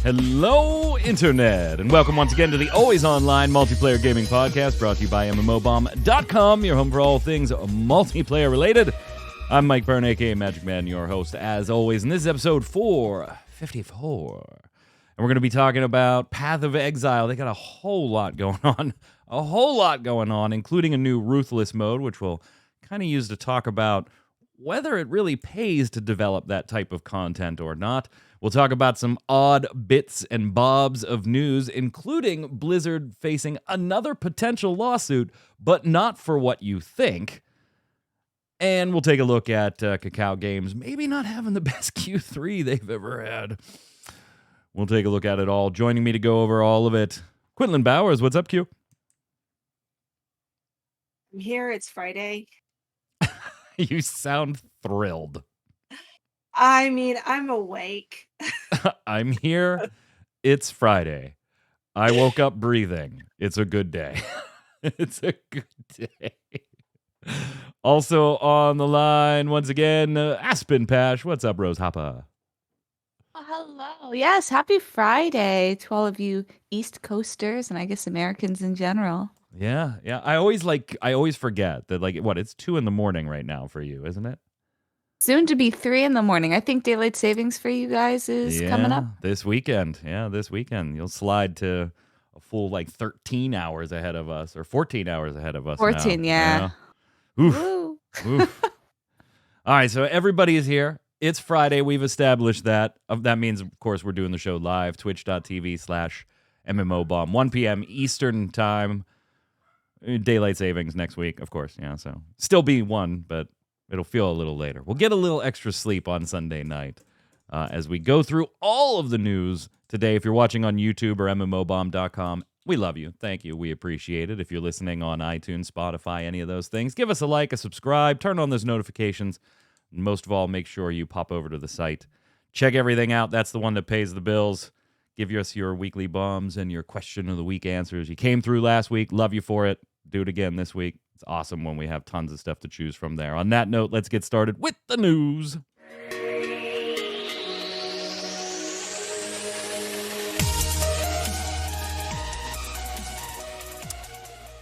Hello, Internet, and welcome once again to the always online multiplayer gaming podcast brought to you by MMOBomb.com, your home for all things multiplayer related. I'm Mike Byrne, aka magicman, your host as always, and this is episode 454. And we're going to be talking about Path of Exile. They got a whole lot going on, including a new Ruthless mode, which we'll kind of use to talk about whether it really pays to develop that type of content or not. We'll talk about some odd bits and bobs of news, including Blizzard facing another potential lawsuit, but not for what you think. And we'll take a look at Kakao Games maybe not having the best Q3 they've ever had. We'll take a look at it all. Joining me to go over all of it, Quinlan Bowers. What's up, Q? I'm here. It's Friday. You sound thrilled. I mean, I'm awake. I'm here. It's Friday. I woke up breathing. It's a good day. It's a good day. Also on the line, once again, Aspen Pash. What's up, Rose Hoppa? Hello. Yes, happy Friday to all of you East Coasters and I guess Americans in general. Yeah. I always forget that, it's 2 a.m. right now for you, isn't it? Soon to be 3 a.m. I think daylight savings for you guys is coming up. This weekend. Yeah, this weekend. You'll slide to a full 13 hours ahead of us, or 14 hours ahead of us 14, now. yeah. Oof. Oof. All right, so everybody is here. It's Friday. We've established that. That means, of course, we're doing the show live, twitch.tv/MMOBomb, 1 p.m. Eastern time. Daylight savings next week, of course. Yeah, so still be 1, but it'll feel a little later. We'll get a little extra sleep on Sunday night as we go through all of the news today. If you're watching on YouTube or MMOBomb.com, we love you. Thank you. We appreciate it. If you're listening on iTunes, Spotify, any of those things, give us a like, a subscribe, turn on those notifications. And most of all, make sure you pop over to the site. Check everything out. That's the one that pays the bills. Give us your weekly bombs and your question of the week answers. You came through last week. Love you for it. Do it again this week. It's awesome when we have tons of stuff to choose from there. On that note, let's get started with the news.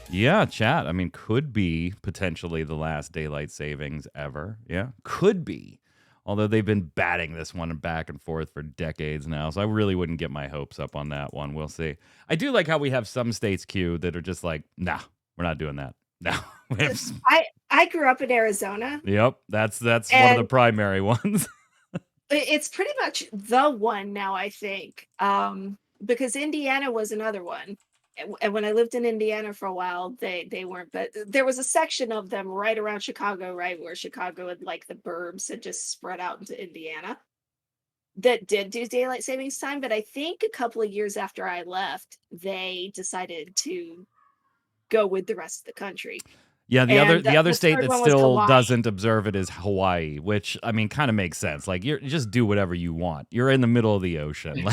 Yeah, chat. I mean, could be potentially the last daylight savings ever. Yeah, could be. Although they've been batting this one back and forth for decades now, so I really wouldn't get my hopes up on that one. We'll see. I do like how we have some states, Q, that are just like, nah, we're not doing that. No. I grew up in Arizona. Yep, that's one of the primary ones. It's pretty much the one now, I think, because Indiana was another one. And when I lived in Indiana for a while, they weren't, but there was a section of them right around Chicago, right where Chicago and the burbs had just spread out into Indiana that did do daylight savings time. But I think a couple of years after I left, they decided to go with the rest of the country. Yeah, the other state that still doesn't observe it is Hawaii, which I mean kind of makes sense. You just do whatever you want. You're in the middle of the ocean.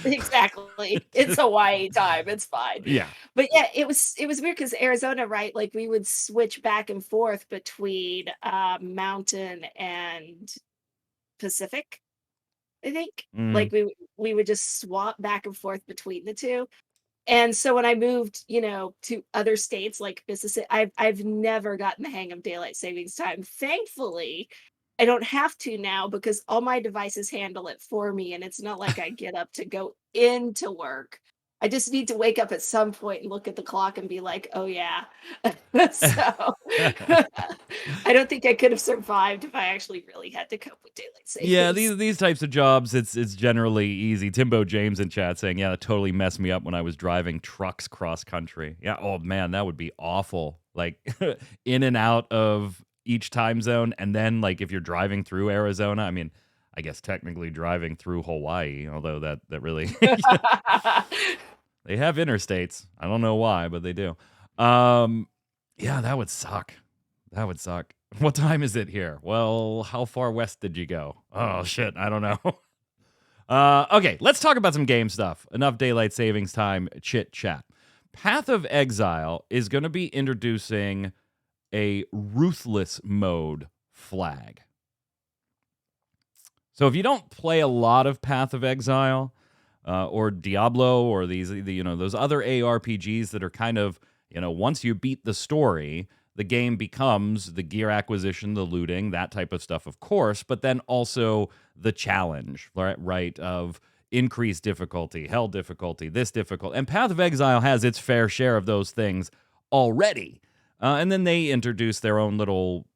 Exactly. It's Hawaii time. It's fine. Yeah. But yeah, it was weird because Arizona, right? We would switch back and forth between mountain and Pacific, I think. We would just swap back and forth between the two. And so when I moved, to other states like Mississippi, I've never gotten the hang of daylight savings time. Thankfully, I don't have to now because all my devices handle it for me, and it's not like I get up to go into work. I just need to wake up at some point and look at the clock and be like, oh yeah. So I don't think I could have survived if I actually really had to cope with daylight savings. Yeah, these types of jobs, it's generally easy. Timbo James in chat saying, yeah, it totally messed me up when I was driving trucks cross country. Yeah, oh man, that would be awful. In and out of each time zone, and then if you're driving through Arizona, I mean, I guess technically driving through Hawaii, although that really they have interstates. I don't know why, but they do. Yeah, that would suck. That would suck. What time is it here? Well, how far west did you go? Oh shit, I don't know. Okay, let's talk about some game stuff. Enough daylight savings time chit chat. Path of Exile is going to be introducing a Ruthless mode flag. So if you don't play a lot of Path of Exile, or Diablo, or those other ARPGs that are kind of, once you beat the story, the game becomes the gear acquisition, the looting, that type of stuff, of course, but then also the challenge, right, of increased difficulty, hell difficulty, this difficult. And Path of Exile has its fair share of those things already. And then they introduce their own little,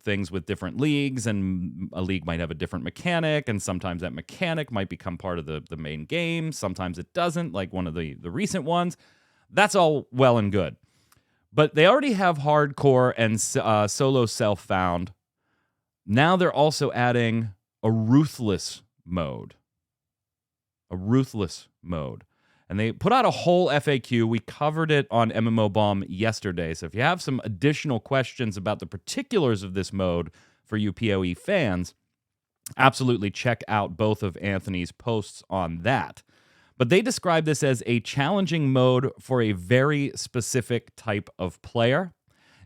things with different leagues, and a league might have a different mechanic, and sometimes that mechanic might become part of the main game. Sometimes it doesn't, like one of the recent ones. That's all well and good. But they already have hardcore and solo self-found. Now they're also adding a Ruthless mode. And they put out a whole FAQ. We covered it on MMOBomb yesterday. So if you have some additional questions about the particulars of this mode for you PoE fans, absolutely check out both of Anthony's posts on that. But they describe this as a challenging mode for a very specific type of player.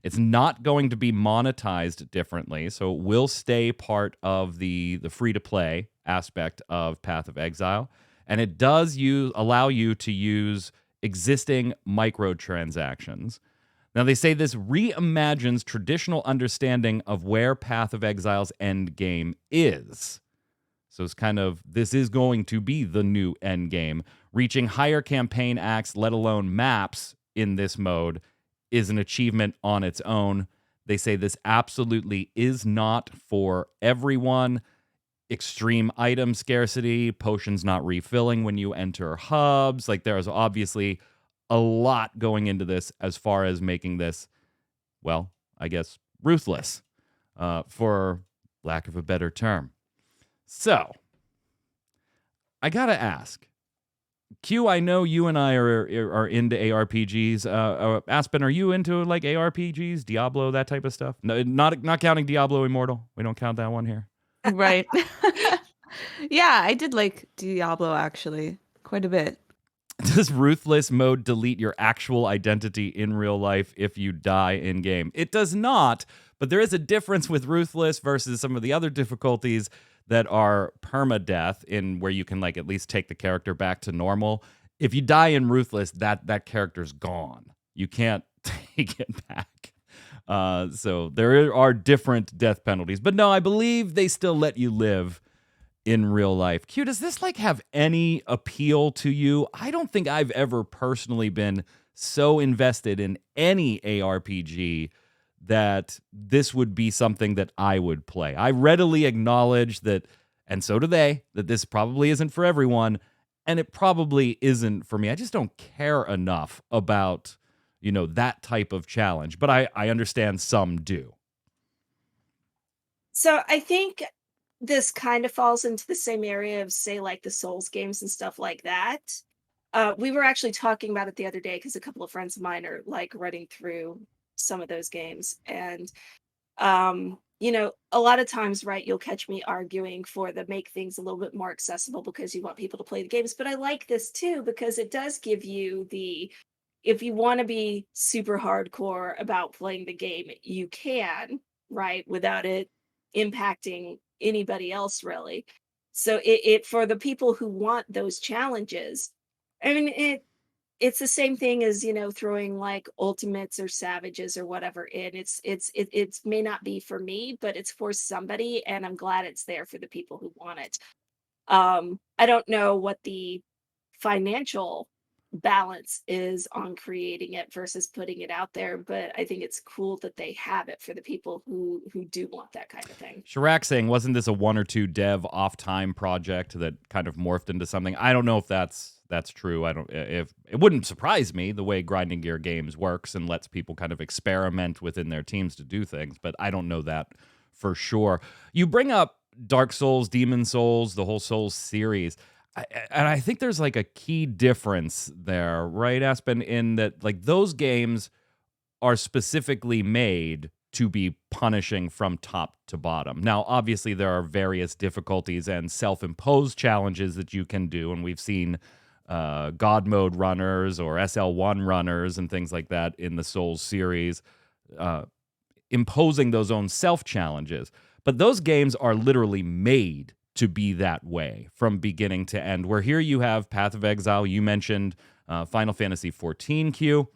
It's not going to be monetized differently, so it will stay part of the free-to-play aspect of Path of Exile. And it does allow you to use existing microtransactions. Now, they say this reimagines traditional understanding of where Path of Exile's endgame is. So it's this is going to be the new endgame. Reaching higher campaign acts, let alone maps, in this mode is an achievement on its own. They say this absolutely is not for everyone. Extreme item scarcity, potions not refilling when you enter hubs. There is obviously a lot going into this as far as making this, well, I guess, ruthless, for lack of a better term. So, I gotta ask, Q, I know you and I are into ARPGs. Aspen, are you into ARPGs, Diablo, that type of stuff? No, not counting Diablo Immortal. We don't count that one here. Right. Yeah, I did like Diablo actually quite a bit. Does Ruthless mode delete your actual identity in real life if you die in game? It does not, but there is a difference with Ruthless versus some of the other difficulties that are permadeath, in where you can at least take the character back to normal. If you die in Ruthless, that character's gone. You can't take it back. So there are different death penalties. But no, I believe they still let you live in real life. Q, does this have any appeal to you? I don't think I've ever personally been so invested in any ARPG that this would be something that I would play. I readily acknowledge that, and so do they, that this probably isn't for everyone, and it probably isn't for me. I just don't care enough about, that type of challenge. But I understand some do. So I think this kind of falls into the same area of, say, the Souls games and stuff like that. We were actually talking about it the other day because a couple of friends of mine are running through some of those games. And, a lot of times, right, you'll catch me arguing for the make things a little bit more accessible because you want people to play the games. But I like this too, because it does give you if you want to be super hardcore about playing the game, you can, right, without it impacting anybody else really. So it for the people who want those challenges, I mean, it's the same thing as throwing ultimates or savages or whatever in. It may not be for me, but it's for somebody, and I'm glad it's there for the people who want it. I don't know what the financial balance is on creating it versus putting it out there, but I think it's cool that they have it for the people who do want that kind of thing. Shirak saying, wasn't this a 1 or 2 dev off time project that kind of morphed into something? I don't know if that's true. If it wouldn't surprise me, the way Grinding Gear Games works and lets people kind of experiment within their teams to do things, but I don't know that for sure. You bring up Dark Souls, Demon Souls, the whole Souls series. And I think there's a key difference there, right, Aspen, in that those games are specifically made to be punishing from top to bottom. Now, obviously, there are various difficulties and self-imposed challenges that you can do, and we've seen God mode runners or SL1 runners and things like that in the Souls series, imposing those own self-challenges. But those games are literally made to be that way from beginning to end. Where here you have Path of Exile, you mentioned Final Fantasy 14 Q,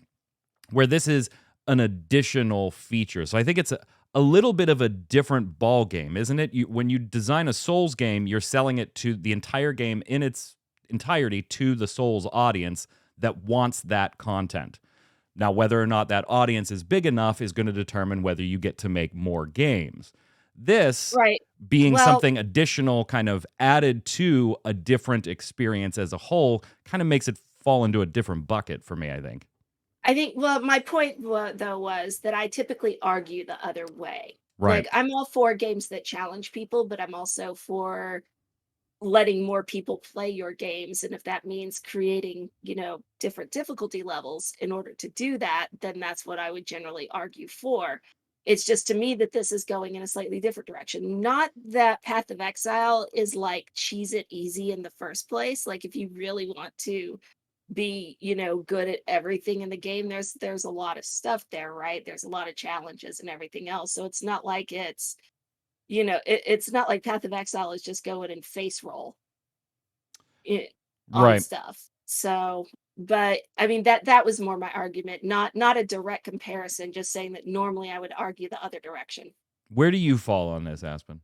where this is an additional feature. So I think it's a little bit of a different ball game, isn't it? When you design a Souls game, you're selling it to the entire game in its entirety to the Souls audience that wants that content. Now, whether or not that audience is big enough is going to determine whether you get to make more games. This Right. being Well, something additional, kind of added to a different experience as a whole, kind of makes it fall into a different bucket for me, I think. I think, well, my point though was that I typically argue the other way. Right. Like, I'm all for games that challenge people, but I'm also for letting more people play your games. And if that means creating, different difficulty levels in order to do that, then that's what I would generally argue for. It's just to me that this is going in a slightly different direction. Not that Path of Exile is like cheese it easy in the first place. Like, if you really want to be good at everything in the game, there's a lot of stuff there, right? There's a lot of challenges and everything else, so it's not like it's not like Path of Exile is just going and face roll it on Right. stuff. So, but I mean, that was more my argument, not a direct comparison, just saying that normally I would argue the other direction. Where do you fall on this, Aspen?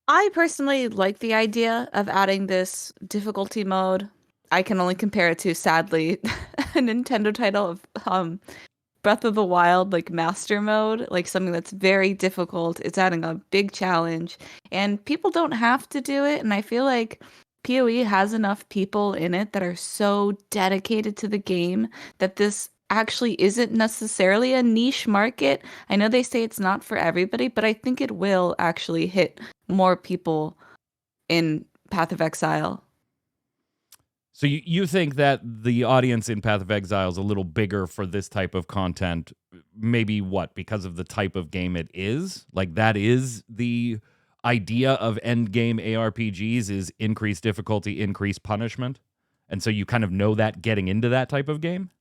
I personally like the idea of adding this difficulty mode. I can only compare it to, sadly, a Nintendo title of Breath of the Wild, like Master Mode, like something that's very difficult. It's adding a big challenge, and people don't have to do it. And I feel like PoE has enough people in it that are so dedicated to the game that this actually isn't necessarily a niche market. I know they say it's not for everybody, but I think it will actually hit more people in Path of Exile. So you think that the audience in Path of Exile is a little bigger for this type of content, maybe because of the type of game it is? Like, that is the idea of endgame ARPGs, is increased difficulty, increased punishment? And so you kind of know that getting into that type of game?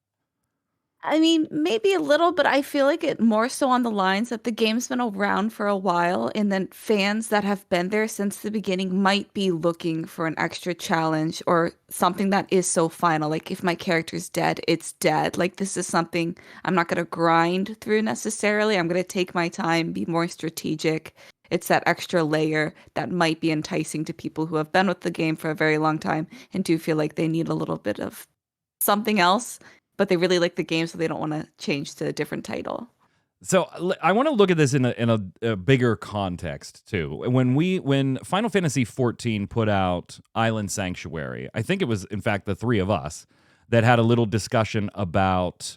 I mean, maybe a little, but I feel like it more so on the lines that the game's been around for a while, and then fans that have been there since the beginning might be looking for an extra challenge or something that is so final. Like, if my character's dead, it's dead. Like, this is something I'm not going to grind through necessarily. I'm going to take my time, be more strategic. It's that extra layer that might be enticing to people who have been with the game for a very long time and do feel like they need a little bit of something else, but they really like the game, so they don't want to change to a different title. So I want to look at this in a bigger context too. When Final Fantasy 14 put out Island Sanctuary, I think it was in fact the three of us that had a little discussion about,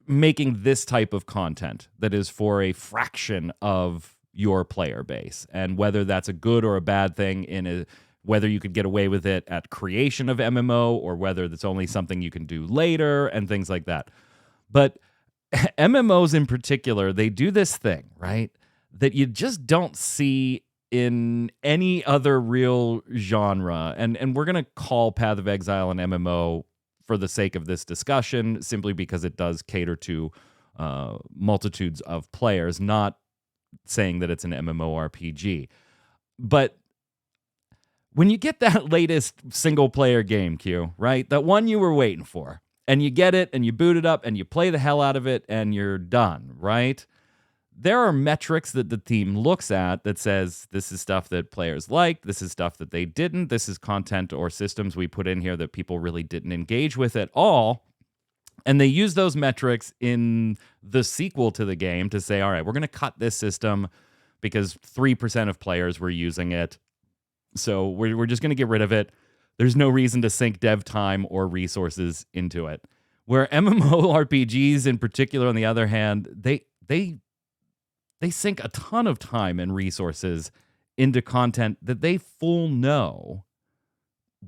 making this type of content that is for a fraction of your player base, and whether that's a good or a bad thing whether you could get away with it at creation of MMO or whether that's only something you can do later and things like that. But MMOs in particular, they do this thing, right, that you just don't see in any other real genre. And we're going to call Path of Exile an MMO for the sake of this discussion, simply because it does cater to multitudes of players, not saying that it's an MMORPG. But when you get that latest single-player game, Q, right, that one you were waiting for, and you get it, and you boot it up, and you play the hell out of it, and you're done, right? There are metrics that the team looks at that says, this is stuff that players liked, this is stuff that they didn't, this is content or systems we put in here that people really didn't engage with at all. And they use those metrics in the sequel to the game to say, all right, we're going to cut this system because 3% of players were using it. So we're just going to get rid of it. There's no reason to sink dev time or resources into it. Where MMORPGs in particular, on the other hand, they sink a ton of time and resources into content that they full know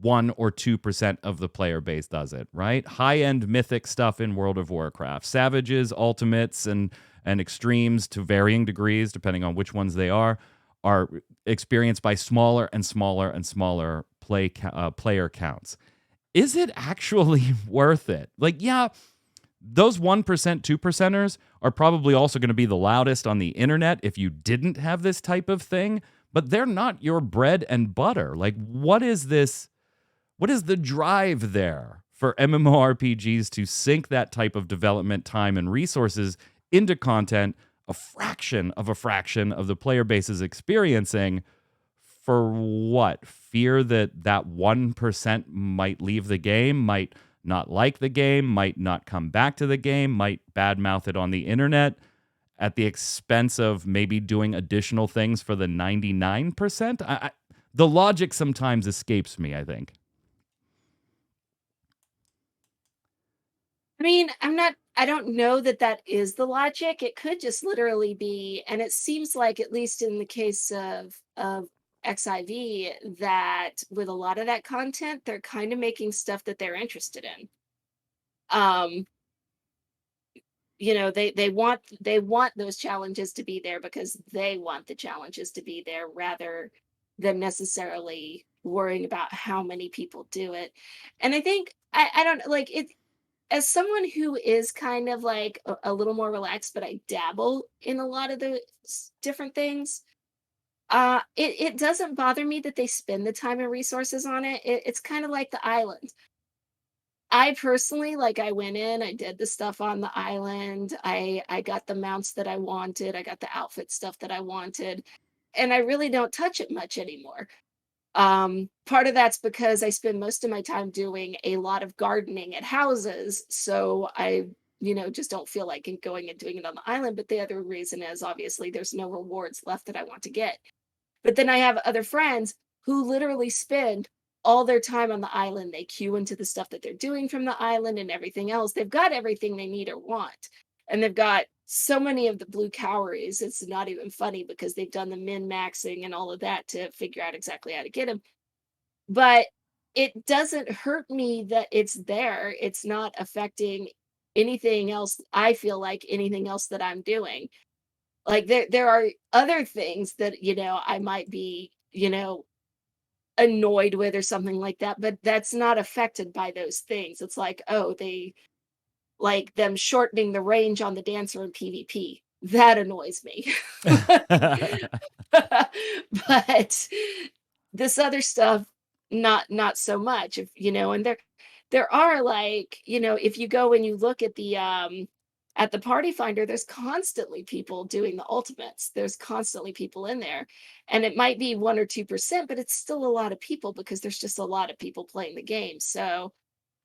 1 or 2% of the player base does it, right? High-end mythic stuff in World of Warcraft. Savages, ultimates, and extremes to varying degrees, depending on which ones they are experienced by smaller and smaller and smaller player counts. Is it actually worth it? Like, yeah, those 1%, 2%ers are probably also going to be the loudest on the internet if you didn't have this type of thing. but they're not your bread and butter. Like, what is this? What is the drive there for MMORPGs to sink that type of development time and resources into content a fraction of the player base is experiencing? For what? Fear that 1% might leave the game, might not like the game, might not come back to the game, might badmouth it on the internet at the expense of maybe doing additional things for the 99%? The logic sometimes escapes me, I think. I mean, I don't know that that is the logic. It could just literally be, and it seems like, at least in the case of XIV, that with a lot of that content, they're kind of making stuff that they're interested in. Um, they want those challenges to be there because they want the challenges to be there rather than necessarily worrying about how many people do it. And I think I don't like it as someone who is kind of like a little more relaxed, but I dabble in a lot of the different things. It doesn't bother me that they spend the time and resources on it. It's kind of like the island. I personally, like, I went in, I did the stuff on the island. I got the mounts that I wanted. I got the outfit stuff that I wanted, and I really don't touch it much anymore. Part of that's because I spend most of my time doing a lot of gardening at houses, so I, just don't feel like going and doing it on the island. But the other reason is obviously there's no rewards left that I want to get. But then I have other friends who literally spend all their time on the island. They queue into the stuff that they're doing from the island and everything else. They've got everything they need or want. And they've got so many of the blue cowries. It's not even funny because they've done the min maxing and all of that to figure out exactly how to get them. But it doesn't hurt me that it's there. It's not affecting anything else. I feel like anything else that I'm doing. Like there are other things that, I might be, annoyed with or something like that, but that's not affected by those things. It's like, oh, they like them shortening the range on the dancer in PvP. That annoys me. But this other stuff, not so much. If and there are, like, if you go and you look at the party finder, there's constantly people doing the ultimates. There's constantly people in there. And it might be 1 or 2%, but it's still a lot of people because there's just a lot of people playing the game. So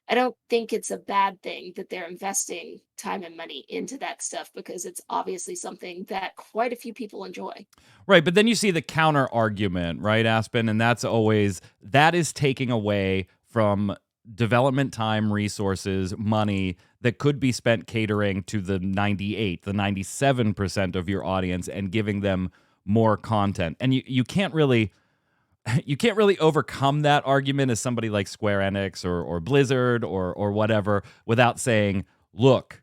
I don't think it's a bad thing that they're investing time and money into that stuff because it's obviously something that quite a few people enjoy. Right, but then you see the counter argument, right, Aspen? And that is taking away from development time, resources, money that could be spent catering to the 97% of your audience and giving them more content. And you can't really overcome that argument as somebody like Square Enix or Blizzard or whatever without saying, look,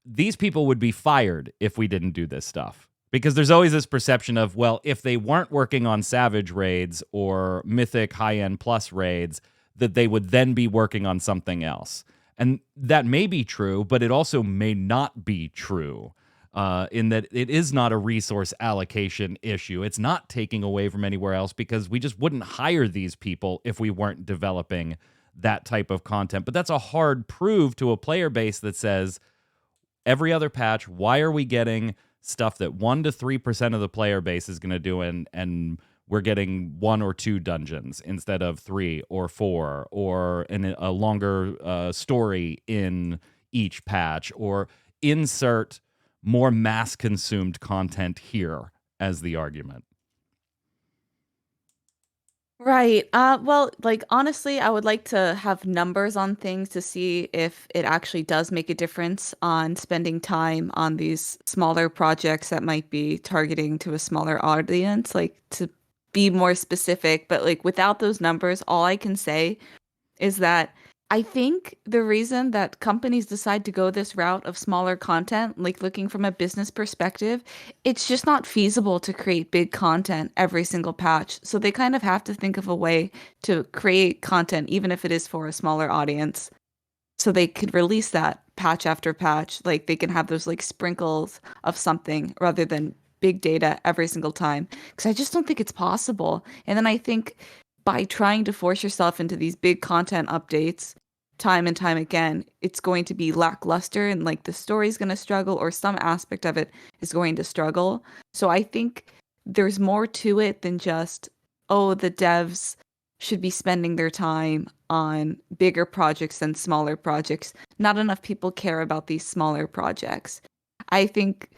these people would be fired if we didn't do this stuff. Because there's always this perception of, well, if they weren't working on Savage raids or Mythic high-end plus raids, that they would then be working on something else. And that may be true, but it also may not be true in that it is not a resource allocation issue. It's not taking away from anywhere else because we just wouldn't hire these people if we weren't developing that type of content. But that's a hard prove to a player base that says, every other patch, why are we getting stuff that 1 to 3% of the player base is going to do and we're getting 1 or 2 dungeons instead of 3 or 4, or a longer story in each patch, or insert more mass-consumed content here as the argument. Right. Well, like, honestly, I would like to have numbers on things to see if it actually does make a difference on spending time on these smaller projects that might be targeting to a smaller audience, like to be more specific. But like without those numbers, all I can say is that I think the reason that companies decide to go this route of smaller content, like looking from a business perspective, it's just not feasible to create big content every single patch. So they kind of have to think of a way to create content, even if it is for a smaller audience, so they could release that patch after patch. Like they can have those like sprinkles of something rather than big data every single time, because I just don't think it's possible. And then I think by trying to force yourself into these big content updates time and time again, it's going to be lackluster, and like the story's going to struggle, or some aspect of it is going to struggle. So I think there's more to it than just, oh, the devs should be spending their time on bigger projects than smaller projects. Not enough people care about these smaller projects. I think,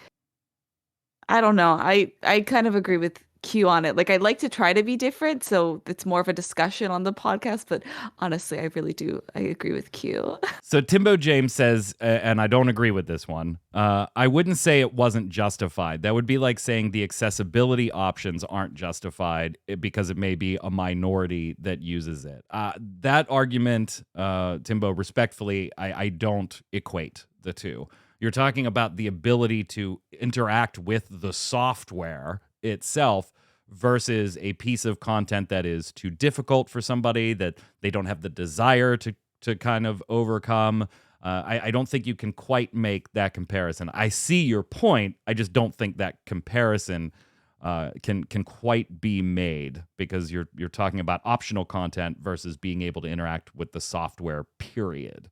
I don't know. I kind of agree with Q on it. Like, I like to try to be different, so it's more of a discussion on the podcast, but honestly, I really do. I agree with Q. So Timbo James says, and I don't agree with this one, I wouldn't say it wasn't justified. That would be like saying the accessibility options aren't justified because it may be a minority that uses it. That argument, Timbo, respectfully, I don't equate the two. You're talking about the ability to interact with the software itself versus a piece of content that is too difficult for somebody, that they don't have the desire to kind of overcome. I don't think you can quite make that comparison. I see your point. I just don't think that comparison can quite be made, because you're talking about optional content versus being able to interact with the software, period,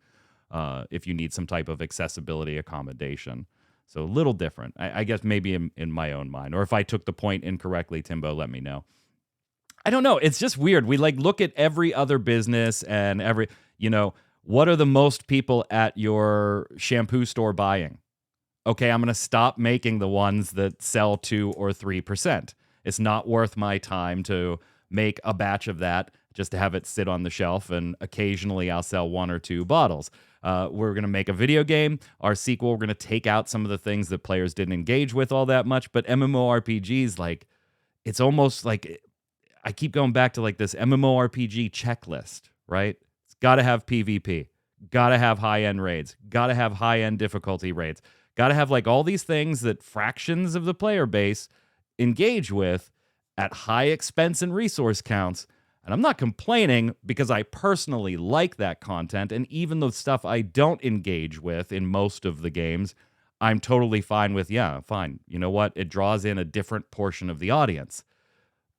if you need some type of accessibility accommodation. So a little different, I guess, maybe in my own mind. Or if I took the point incorrectly, Timbo, let me know. I don't know. It's just weird. We like look at every other business and every, what are the most people at your shampoo store buying? Okay, I'm going to stop making the ones that sell 2 or 3%. It's not worth my time to make a batch of that just to have it sit on the shelf, and occasionally I'll sell 1 or 2 bottles. We're going to make a video game. Our sequel, we're going to take out some of the things that players didn't engage with all that much. But MMORPGs, like, it's almost like, I keep going back to like this MMORPG checklist, right? It's got to have PvP, got to have high-end raids, got to have high-end difficulty raids, got to have like all these things that fractions of the player base engage with at high expense and resource counts. And I'm not complaining, because I personally like that content. And even the stuff I don't engage with in most of the games, I'm totally fine with, yeah, fine. You know what? It draws in a different portion of the audience.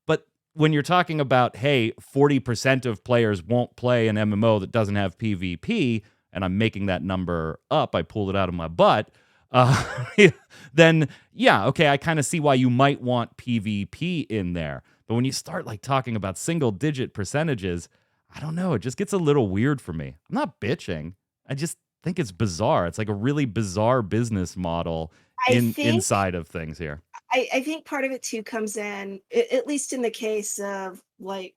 But when you're talking about, hey, 40% of players won't play an MMO that doesn't have PvP, and I'm making that number up, I pulled it out of my butt, then, yeah, okay, I kind of see why you might want PvP in there. But when you start like talking about single-digit percentages, I don't know, it just gets a little weird for me. I'm not bitching. I just think it's bizarre. It's like a really bizarre business model inside of things here. I think part of it too comes in, at least in the case of like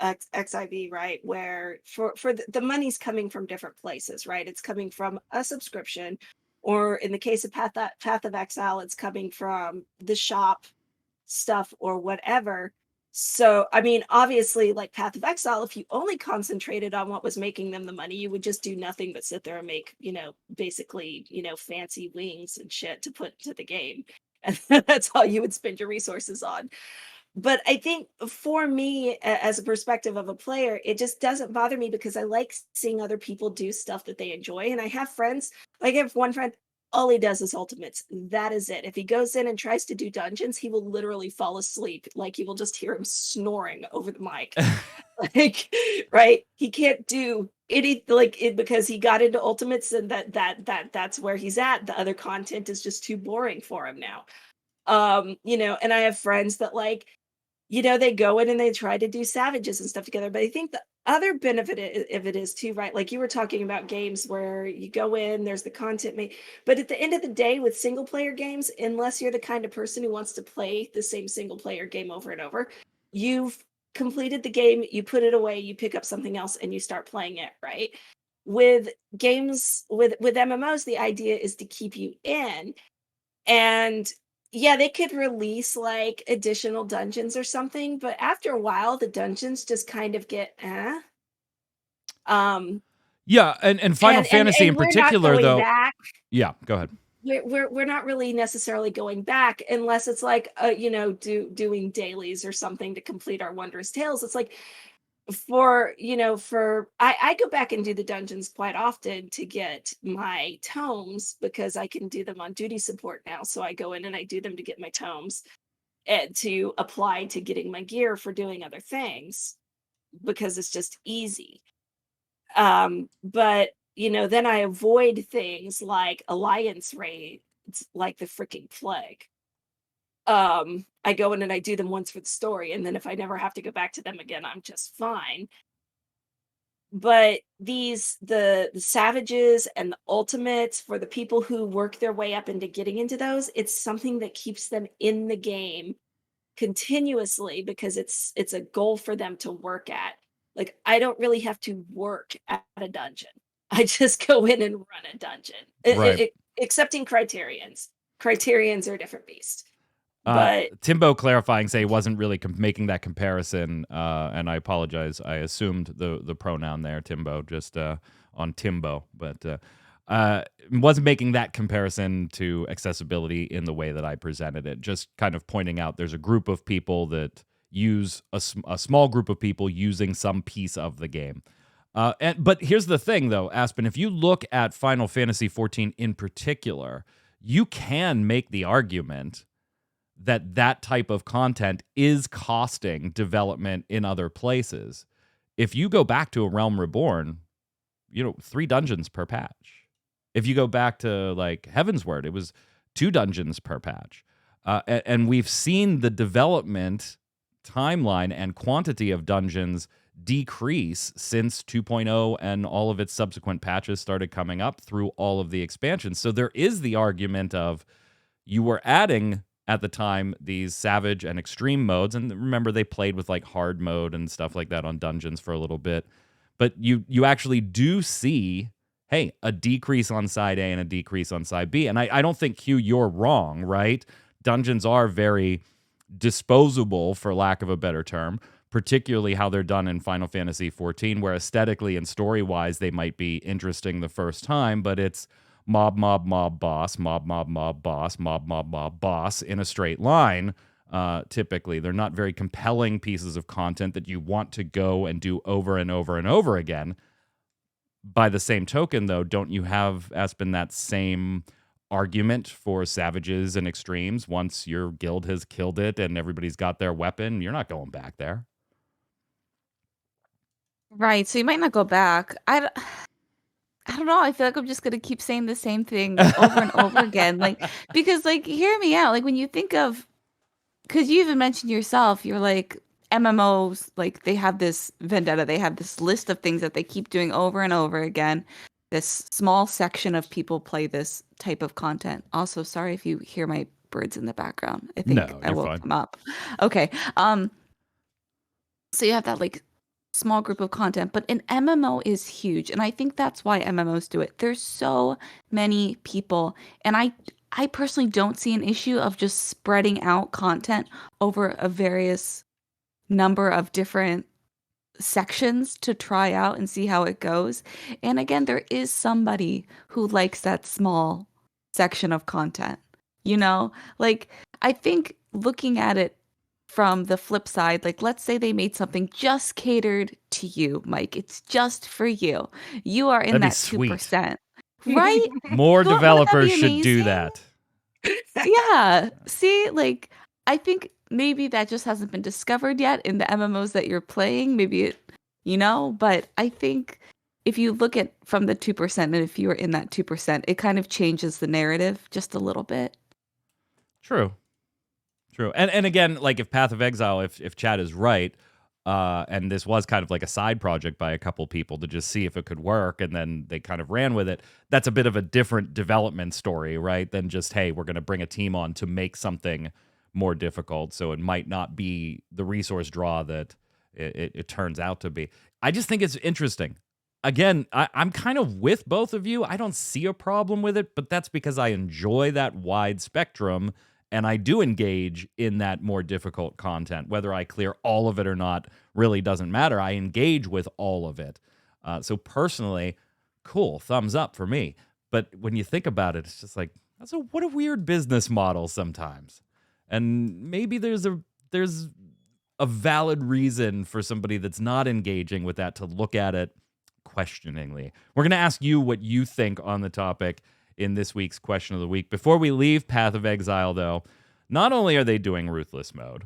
XIV, right, where for the money's coming from different places, right? It's coming from a subscription, or in the case of Path of Exile, it's coming from the shop stuff or whatever. So, I mean, obviously, like Path of Exile, if you only concentrated on what was making them the money, you would just do nothing but sit there and make, basically, fancy wings and shit to put to the game. And that's all you would spend your resources on. But I think for me, as a perspective of a player, it just doesn't bother me, because I like seeing other people do stuff that they enjoy. And I have friends, like I have one friend, all he does is ultimates. That is it. If he goes in and tries to do dungeons, he will literally fall asleep. Like, you will just hear him snoring over the mic. Like, right? He can't do any because he got into ultimates, and that's where he's at. The other content is just too boring for him now. And I have friends that they go in and they try to do savages and stuff together. But I think the other benefit of it is too, right? Like you were talking about games where you go in, there's the content made. But at the end of the day, with single player games, unless you're the kind of person who wants to play the same single player game over and over, you've completed the game, you put it away, you pick up something else, and you start playing it, right? With games, with MMOs, the idea is to keep you in. And yeah, they could release like additional dungeons or something, but after a while, the dungeons just kind of get Yeah, and Final Fantasy in particular, though. Back. Yeah, go ahead. We're not really necessarily going back unless it's like doing dailies or something to complete our Wondrous Tales. It's like, I go back and do the dungeons quite often to get my tomes because I can do them on duty support now. So I go in and I do them to get my tomes and to apply to getting my gear for doing other things because it's just easy. But then I avoid things like alliance raids like the freaking plague. I go in and I do them once for the story, and then if I never have to go back to them again, I'm just fine. But the savages and the ultimates for the people who work their way up into getting into those, it's something that keeps them in the game continuously because it's a goal for them to work at. Like I don't really have to work at a dungeon. I just go in and run a dungeon. Right. Excepting criterions. Criterions are a different beast. But Timbo clarifying say he wasn't really making that comparison, and I apologize. I assumed the pronoun there, Timbo, just on Timbo, but wasn't making that comparison to accessibility in the way that I presented it. Just kind of pointing out there's a group of people that use a small group of people using some piece of the game. But here's the thing, though, Aspen. If you look at Final Fantasy XIV in particular, you can make the argument that type of content is costing development in other places. If you go back to A Realm Reborn, 3 dungeons per patch. If you go back to like Heavensward, it was 2 dungeons per patch. And we've seen the development timeline and quantity of dungeons decrease since 2.0 and all of its subsequent patches started coming up through all of the expansions. So there is the argument of you were adding at the time these savage and extreme modes, and remember they played with like hard mode and stuff like that on dungeons for a little bit, but you actually do see a decrease on side A and a decrease on side B. And I don't think, Hugh, you're wrong, right? Dungeons are very disposable, for lack of a better term, particularly how they're done in Final Fantasy XIV, where aesthetically and story-wise they might be interesting the first time, but it's mob, mob, mob, boss, mob, mob, mob, boss, mob, mob, mob, boss in a straight line. Typically, they're not very compelling pieces of content that you want to go and do over and over and over again. By the same token, though, don't you have, Aspen, that same argument for savages and extremes? Once your guild has killed it and everybody's got their weapon, you're not going back there. Right. So you might not go back. I don't know. I feel like I'm just gonna keep saying the same thing over and over again. Because hear me out. Like when you think of, because you even mentioned yourself, you're like MMOs, like they have this vendetta, they have this list of things that they keep doing over and over again. This small section of people play this type of content. Also, sorry if you hear my birds in the background. I think No, I you're woke fine. them up. Okay. So you have that like small group of content, but an MMO is huge, and I think that's why MMOs do it. There's so many people, and I personally don't see an issue of just spreading out content over a various number of different sections to try out and see how it goes. And again, there is somebody who likes that small section of content. Like I think looking at it from the flip side, like let's say they made something just catered to you, Mike. It's just for you. You are in That'd be that sweet. 2%. Right? More Wouldn't that be developers should do amazing? that. Yeah. See, like I think maybe that just hasn't been discovered yet in the MMOs that you're playing. Maybe but I think if you look at from the 2% and if you are in that 2%, it kind of changes the narrative just a little bit. True. And again, like if Path of Exile, if Chad is right, and this was kind of like a side project by a couple people to just see if it could work, and then they kind of ran with it, that's a bit of a different development story, right? Than just, hey, we're going to bring a team on to make something more difficult, so it might not be the resource draw that it turns out to be. I just think it's interesting. Again, I'm kind of with both of you. I don't see a problem with it, but that's because I enjoy that wide spectrum, and I do engage in that more difficult content. Whether I clear all of it or not really doesn't matter. I engage with all of it. So personally, cool, thumbs up for me. But when you think about it, it's just like, what a weird business model sometimes. And maybe there's a valid reason for somebody that's not engaging with that to look at it questioningly. We're going to ask you what you think on the topic in this week's question of the week. Before we leave Path of Exile, though, not only are they doing Ruthless mode,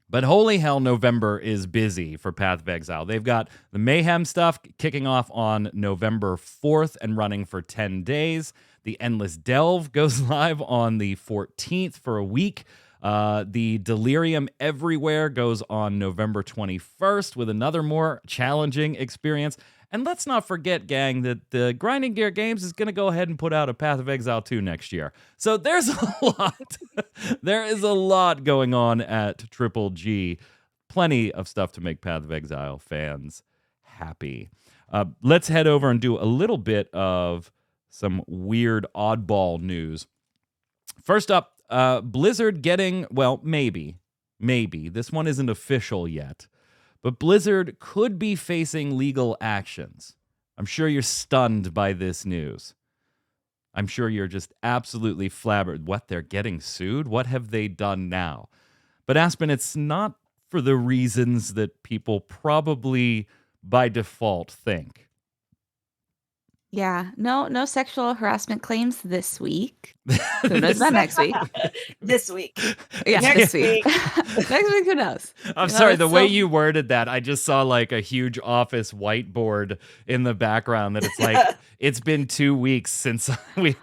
but holy hell, November is busy for Path of Exile. They've got the Mayhem stuff kicking off on November 4th and running for 10 days. The Endless Delve goes live on the 14th for a week. The Delirium Everywhere goes on November 21st with another more challenging experience. And let's not forget, gang, that the Grinding Gear Games is going to go ahead and put out a Path of Exile 2 next year. So there's a lot. There is a lot going on at Triple G. Plenty of stuff to make Path of Exile fans happy. Let's head over and do a little bit of some weird oddball news. First up, Blizzard getting, well, maybe. This one isn't official yet. But Blizzard could be facing legal actions. I'm sure you're stunned by this news. I'm sure you're just absolutely flabbergasted. What, they're getting sued? What have they done now? But Aspen, it's not for the reasons that people probably by default think. Yeah, no sexual harassment claims this week. Who knows about next week? This week. Yeah, Next this week. week. Next week, who knows? I'm sorry, the way you worded that, I just saw like a huge office whiteboard in the background that it's like, it's been 2 weeks since we,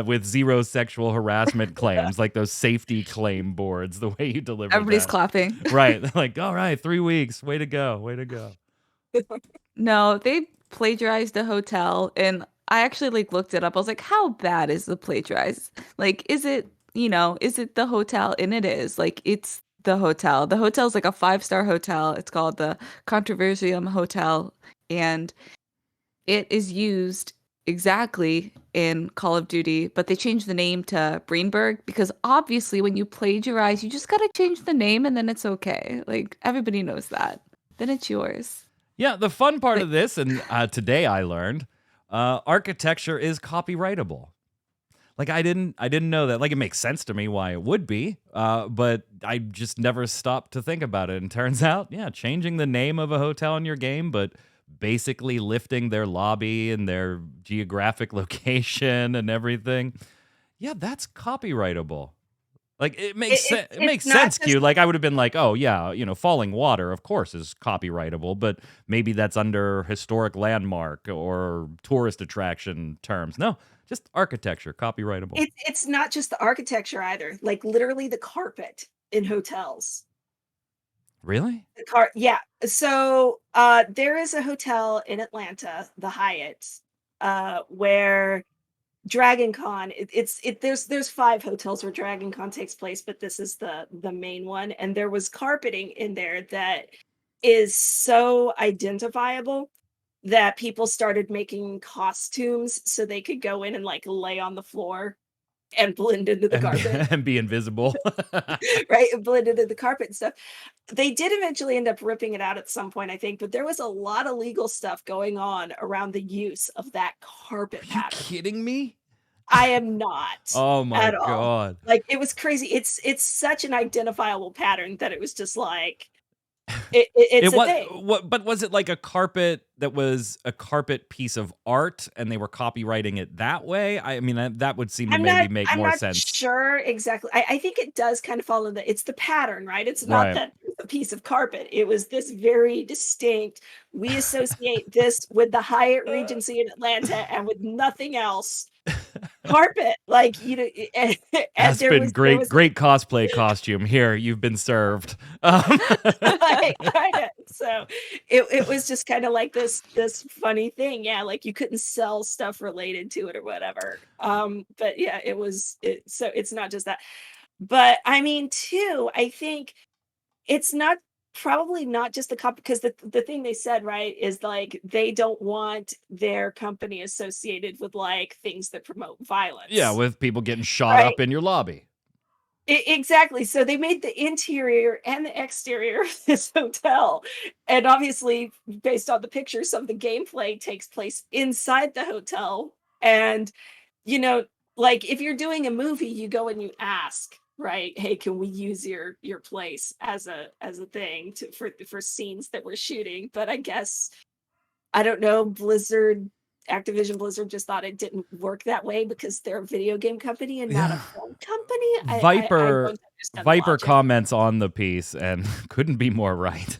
with zero sexual harassment claims, like those safety claim boards, the way you delivered Everybody's that. clapping. Right. Like, all right, 3 weeks. Way to go. Way to go. No, they plagiarized a hotel, and I actually looked it up. I was like, how bad is the plagiarize? Is it, is it the hotel? And it is. It's the hotel. The hotel's like a 5-star hotel. It's called the Controversium Hotel, and it is used exactly in Call of Duty, but they changed the name to Greenberg because obviously when you plagiarize, you just gotta change the name and then it's okay. Everybody knows that. Then it's yours. Yeah, the fun part of this, and today I learned, architecture is copyrightable. I didn't know that. It makes sense to me why it would be, but I just never stopped to think about it. And turns out, yeah, changing the name of a hotel in your game, but basically lifting their lobby and their geographic location and everything, yeah, that's copyrightable. It makes sense. It makes sense, Q. I would have been like, oh yeah, falling water, of course, is copyrightable, but maybe that's under historic landmark or tourist attraction terms. No, just architecture, copyrightable. It's not just the architecture either. Literally the carpet in hotels. Really? Yeah. So there is a hotel in Atlanta, the Hyatt, where DragonCon, there's 5 hotels where DragonCon takes place, but this is the main one. And there was carpeting in there that is so identifiable that people started making costumes so they could go in and lay on the floor and blend into the carpet. And be invisible. Right? And blend into the carpet and stuff. They did eventually end up ripping it out at some point, I think, but there was a lot of legal stuff going on around the use of that carpet pattern. Are you kidding me? I am not. Oh my at all. God. It was crazy. It's such an identifiable pattern that it was just it's a thing. But was it like a carpet that was a carpet piece of art and they were copywriting it that way? I mean, that would seem to make more sense. I'm not sure exactly. I think it does kind of follow it's the pattern, right? It's not that a piece of carpet. It was this very distinct, we associate this with the Hyatt Regency in Atlanta and with nothing else. Carpet, Aspen, great cosplay costume. Here, you've been served. So it was just kind of this funny thing, yeah. You couldn't sell stuff related to it or whatever. But yeah, so it's not just that. But I mean, too, I think it's probably not just the copy, because the thing they said, right, is they don't want their company associated with things that promote violence. Yeah, with people getting shot up in your lobby. Exactly. So they made the interior and the exterior of this hotel. And obviously, based on the pictures, some of the gameplay takes place inside the hotel. And, if you're doing a movie, you go and you ask right? Hey, can we use your place as a thing for scenes that we're shooting? But I guess I don't know, Activision Blizzard just thought it didn't work that way because they're a video game company and not a Yeah. film company. I Viper don't understand the Viper logic. comments on the piece and couldn't be more right.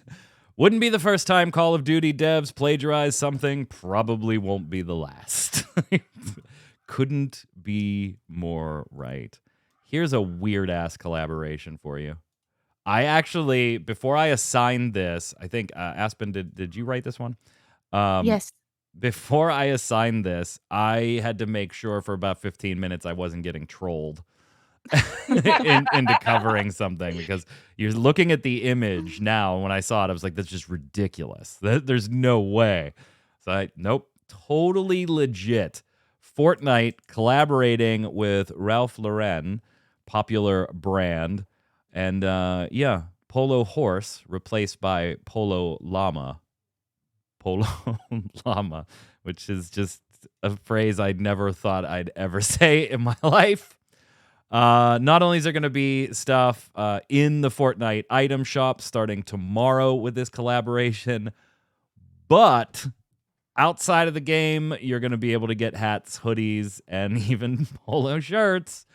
Wouldn't be the first time Call of Duty devs plagiarize something, probably won't be the last. Couldn't be more right. Here's a weird ass collaboration for you. I actually, before I assigned this, I think Aspen, did you write this one? Yes. Before I assigned this, I had to make sure for about 15 minutes I wasn't getting trolled into covering something, because you're looking at the image now. When I saw it, I was like, that's just ridiculous. There's no way. So nope, totally legit. Fortnite collaborating with Ralph Lauren, popular brand, and yeah, Polo Horse replaced by Polo Llama. Polo Llama, which is just a phrase I'd never thought I'd ever say in my life. Not only is there going to be stuff in the Fortnite item shop starting tomorrow with this collaboration, but outside of the game, you're going to be able to get hats, hoodies, and even polo shirts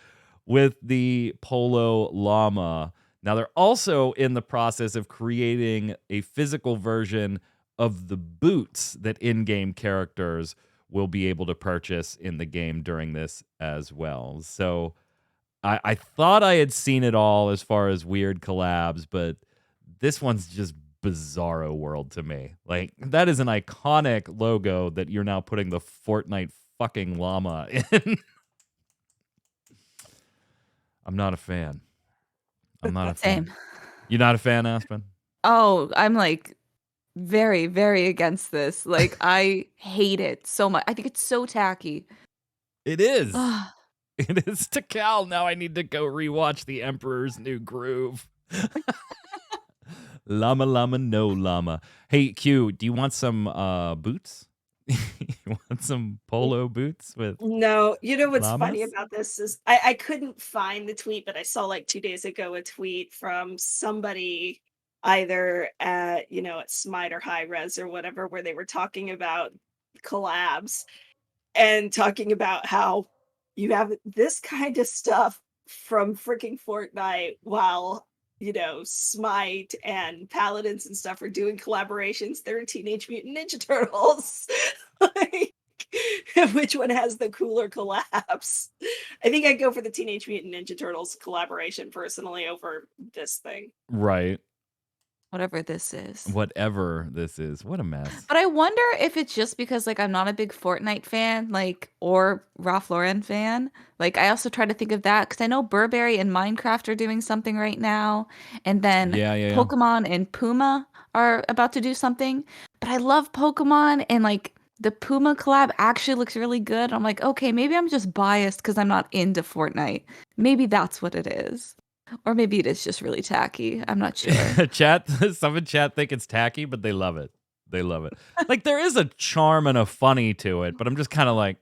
with the Polo Llama. Now, they're also in the process of creating a physical version of the boots that in-game characters will be able to purchase in the game during this as well. So I thought I had seen it all as far as weird collabs, but this one's just bizarro world to me. Like, that is an iconic logo that you're now putting the Fortnite fucking llama in. I'm not a fan. I'm not a fan. Same. You're not a fan, Aspen? Oh, I'm like very, very against this. Like, I hate it so much. I think it's so tacky. It is. Ugh. It is to Cal. Now I need to go rewatch The Emperor's New Groove. Llama, llama, no llama. Hey, Q, do you want some boots? You want some polo boots with No, you know what's funny llamas? about this is I couldn't find the tweet, but I saw like 2 days ago a tweet from somebody either at at Smite or High Res or whatever, where they were talking about collabs and talking about how you have this kind of stuff from freaking Fortnite while Smite and Paladins and stuff are doing collaborations. They're Teenage Mutant Ninja Turtles. Like, which one has the cooler collabs? I think I'd go for the Teenage Mutant Ninja Turtles collaboration personally over this thing. Right. Whatever this is. Whatever this is. What a mess. But I wonder if it's just because like I'm not a big Fortnite fan, like, or Ralph Lauren fan. Like, I also try to think of that because I know Burberry and Minecraft are doing something right now, and then Yeah. Pokemon and Puma are about to do something. But I love Pokemon, and like the Puma collab actually looks really good. I'm like, okay, maybe I'm just biased because I'm not into Fortnite. Maybe that's what it is. Or maybe it is just really tacky. I'm not sure. Some in chat think it's tacky, but they love it. They love it. Like, there is a charm and a funny to it, but I'm just kind of like,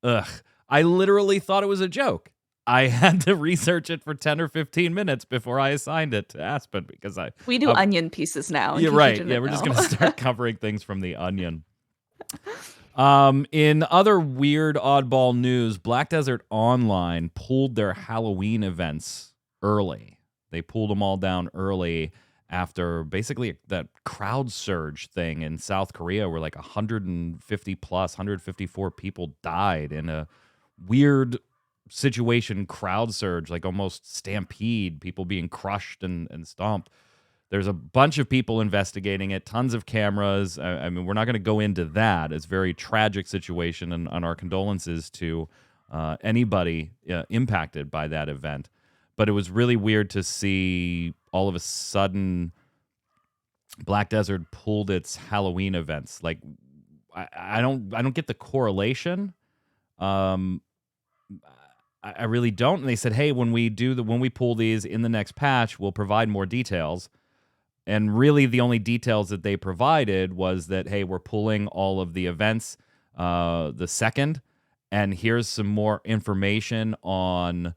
ugh. I literally thought it was a joke. I had to research it for 10 or 15 minutes before I assigned it to Aspen because We do onion pieces now. You're right. Yeah, we're just going to start covering things from the onion. In other weird oddball news, Black Desert Online pulled their Halloween events early. They pulled them all down early after basically that crowd surge thing in South Korea where like 150 plus, 154 people died in a weird situation, crowd surge, like almost stampede, people being crushed and stomped. There's a bunch of people investigating it, tons of cameras. I mean, we're not going to go into that. It's a very tragic situation, and our condolences to anybody impacted by that event. But it was really weird to see all of a sudden Black Desert pulled its Halloween events. Like, I don't get the correlation. I really don't. And they said, hey, when we pull these in the next patch, we'll provide more details. And really, the only details that they provided was that, hey, we're pulling all of the events the second, and here's some more information on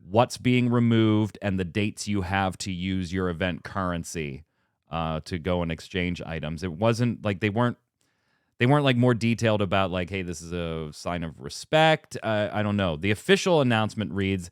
what's being removed, and the dates you have to use your event currency to go and exchange items. It wasn't like they weren't like more detailed about like, hey, this is a sign of respect. I don't know. The official announcement reads,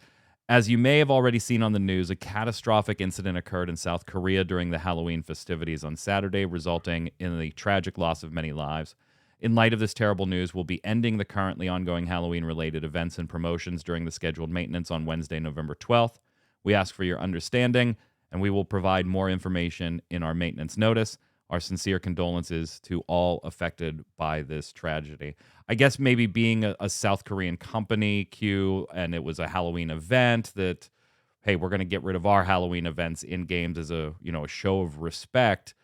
as you may have already seen on the news, a catastrophic incident occurred in South Korea during the Halloween festivities on Saturday, resulting in the tragic loss of many lives. In light of this terrible news, we'll be ending the currently ongoing Halloween-related events and promotions during the scheduled maintenance on Wednesday, November 12th. We ask for your understanding, and we will provide more information in our maintenance notice. Our sincere condolences to all affected by this tragedy. I guess maybe being a South Korean company, Q, and it was a Halloween event that, hey, we're going to get rid of our Halloween events in games as a show of respect.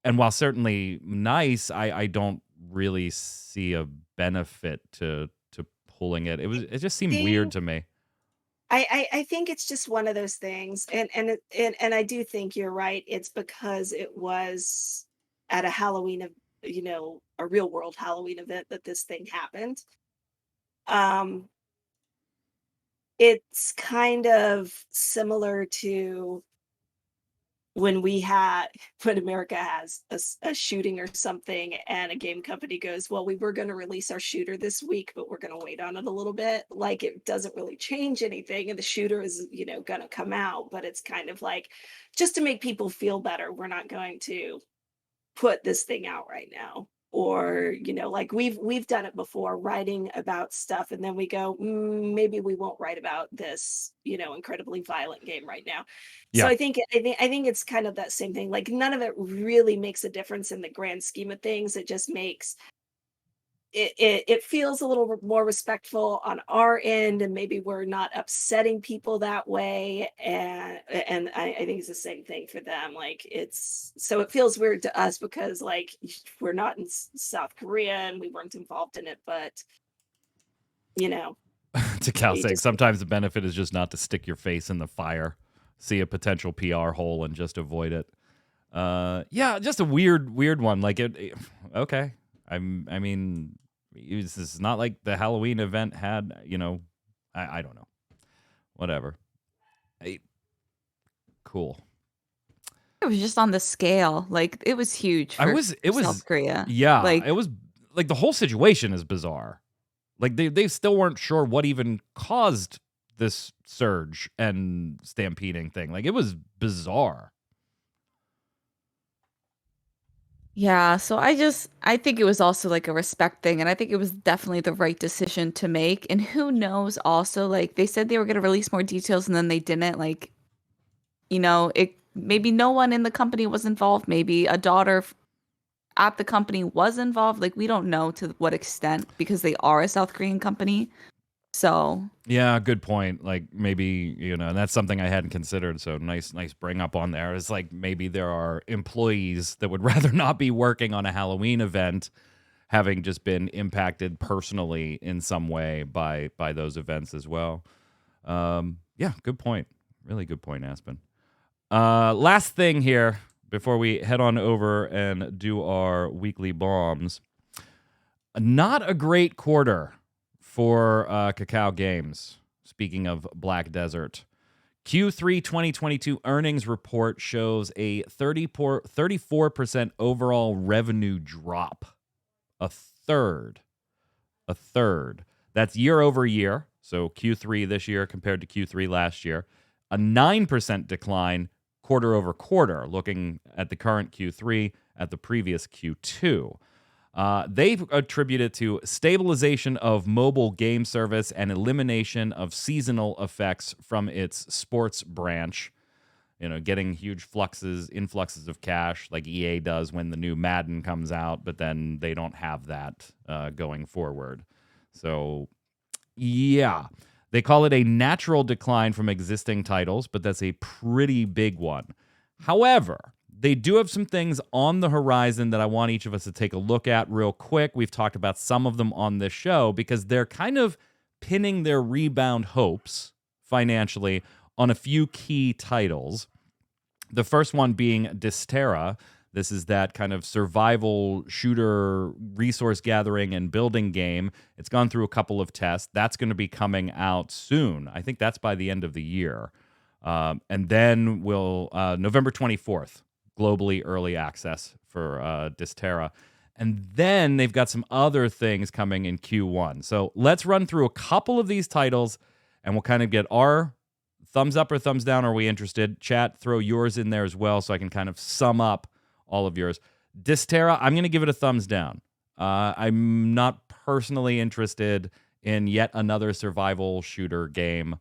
And while certainly nice, I don't really see a benefit to pulling it. It just seemed weird to me. I think it's just one of those things, and I do think you're right. It's because it was at a a real world Halloween event that this thing happened. Um, it's kind of similar to when when America has a shooting or something, and a game company goes, well, we were going to release our shooter this week, but we're going to wait on it a little bit. Like, it doesn't really change anything, and the shooter is going to come out, but it's kind of like, just to make people feel better, we're not going to put this thing out right now. Or like we've done it before, writing about stuff, and then we go, maybe we won't write about this incredibly violent game right now. So Yeah. I think it's kind of that same thing. Like, none of it really makes a difference in the grand scheme of things. It just makes it feels a little more respectful on our end, and maybe we're not upsetting people that way. And I think it's the same thing for them. Like, so it feels weird to us because, like, we're not in South Korea and we weren't involved in it, but To Cal's you sake, just sometimes the benefit is just not to stick your face in the fire, see a potential PR hole, and just avoid it. Yeah, just a weird one. Like, okay. I mean, it's not like the Halloween event had, I don't know. Whatever. Cool. It was just on the scale. Like, it was huge for South Korea. Yeah, Like, it was like the whole situation is bizarre. Like, they still weren't sure what even caused this surge and stampeding thing. Like, it was bizarre. yeah, so I think it was also like a respect thing, and I think it was definitely the right decision to make. And who knows, also, like, they said they were going to release more details and then they didn't. Like, it maybe no one in the company was involved, maybe a daughter at the company was involved. Like, we don't know to what extent, because they are a South Korean company. So Yeah, good point. Like, maybe, and that's something I hadn't considered. So nice bring up on there. Is like, maybe there are employees that would rather not be working on a Halloween event, having just been impacted personally in some way by those events as well. Yeah, good point. Really good point, Aspen. Last thing here before we head on over and do our weekly bombs. Not a great quarter for Kakao Games. Speaking of Black Desert, Q3 2022 earnings report shows a 34% overall revenue drop. A third. That's year over year. So Q3 this year compared to Q3 last year. A 9% decline quarter over quarter, looking at the current Q3 at the previous Q2. They've attributed to stabilization of mobile game service and elimination of seasonal effects from its sports branch. Getting huge influxes of cash like EA does when the new Madden comes out, but then they don't have that going forward. So, yeah. They call it a natural decline from existing titles, but that's a pretty big one. However, they do have some things on the horizon that I want each of us to take a look at real quick. We've talked about some of them on this show because they're kind of pinning their rebound hopes financially on a few key titles. The first one being Dysterra. This is that kind of survival shooter resource gathering and building game. It's gone through a couple of tests. That's going to be coming out soon. I think that's by the end of the year. And then November 24th, globally early access for Dysterra. And then they've got some other things coming in Q1. So let's run through a couple of these titles, and we'll kind of get our thumbs up or thumbs down. Are we interested? Chat, throw yours in there as well so I can kind of sum up all of yours. Dysterra, I'm going to give it a thumbs down. I'm not personally interested in yet another survival shooter game,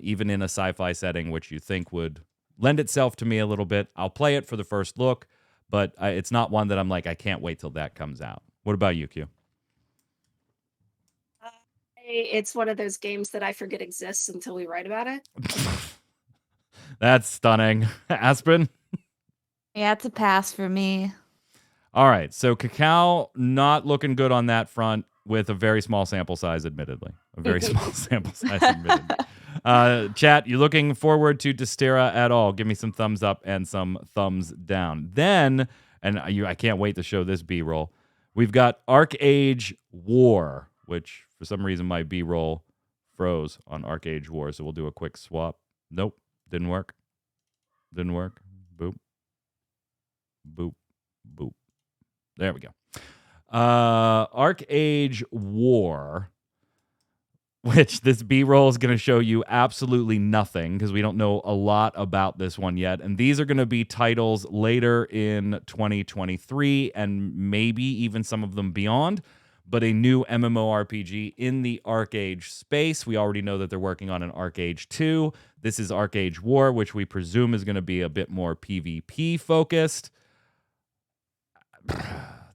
even in a sci-fi setting, which you think would lend itself to me a little bit. I'll play it for the first look, but it's not one that I'm like, I can't wait till that comes out. What about you, Q? It's one of those games that I forget exists until we write about it. That's stunning. Aspen? Yeah, it's a pass for me. All right, so Kakao not looking good on that front with a very small sample size, admittedly. A very small sample size, admittedly. Chat, you looking forward to Dysterra at all? Give me some thumbs up and some thumbs down. Then, and I can't wait to show this B-roll, we've got Arcage War, which for some reason my B-roll froze on Arcage War, so we'll do a quick swap. Nope, didn't work. Didn't work. Boop. Boop. Boop. There we go. Arcage War, which this B-roll is going to show you absolutely nothing because we don't know a lot about this one yet. And these are going to be titles later in 2023 and maybe even some of them beyond. But a new MMORPG in the Arcage space. We already know that they're working on an Arcage 2. This is Arcage War, which we presume is going to be a bit more PvP focused.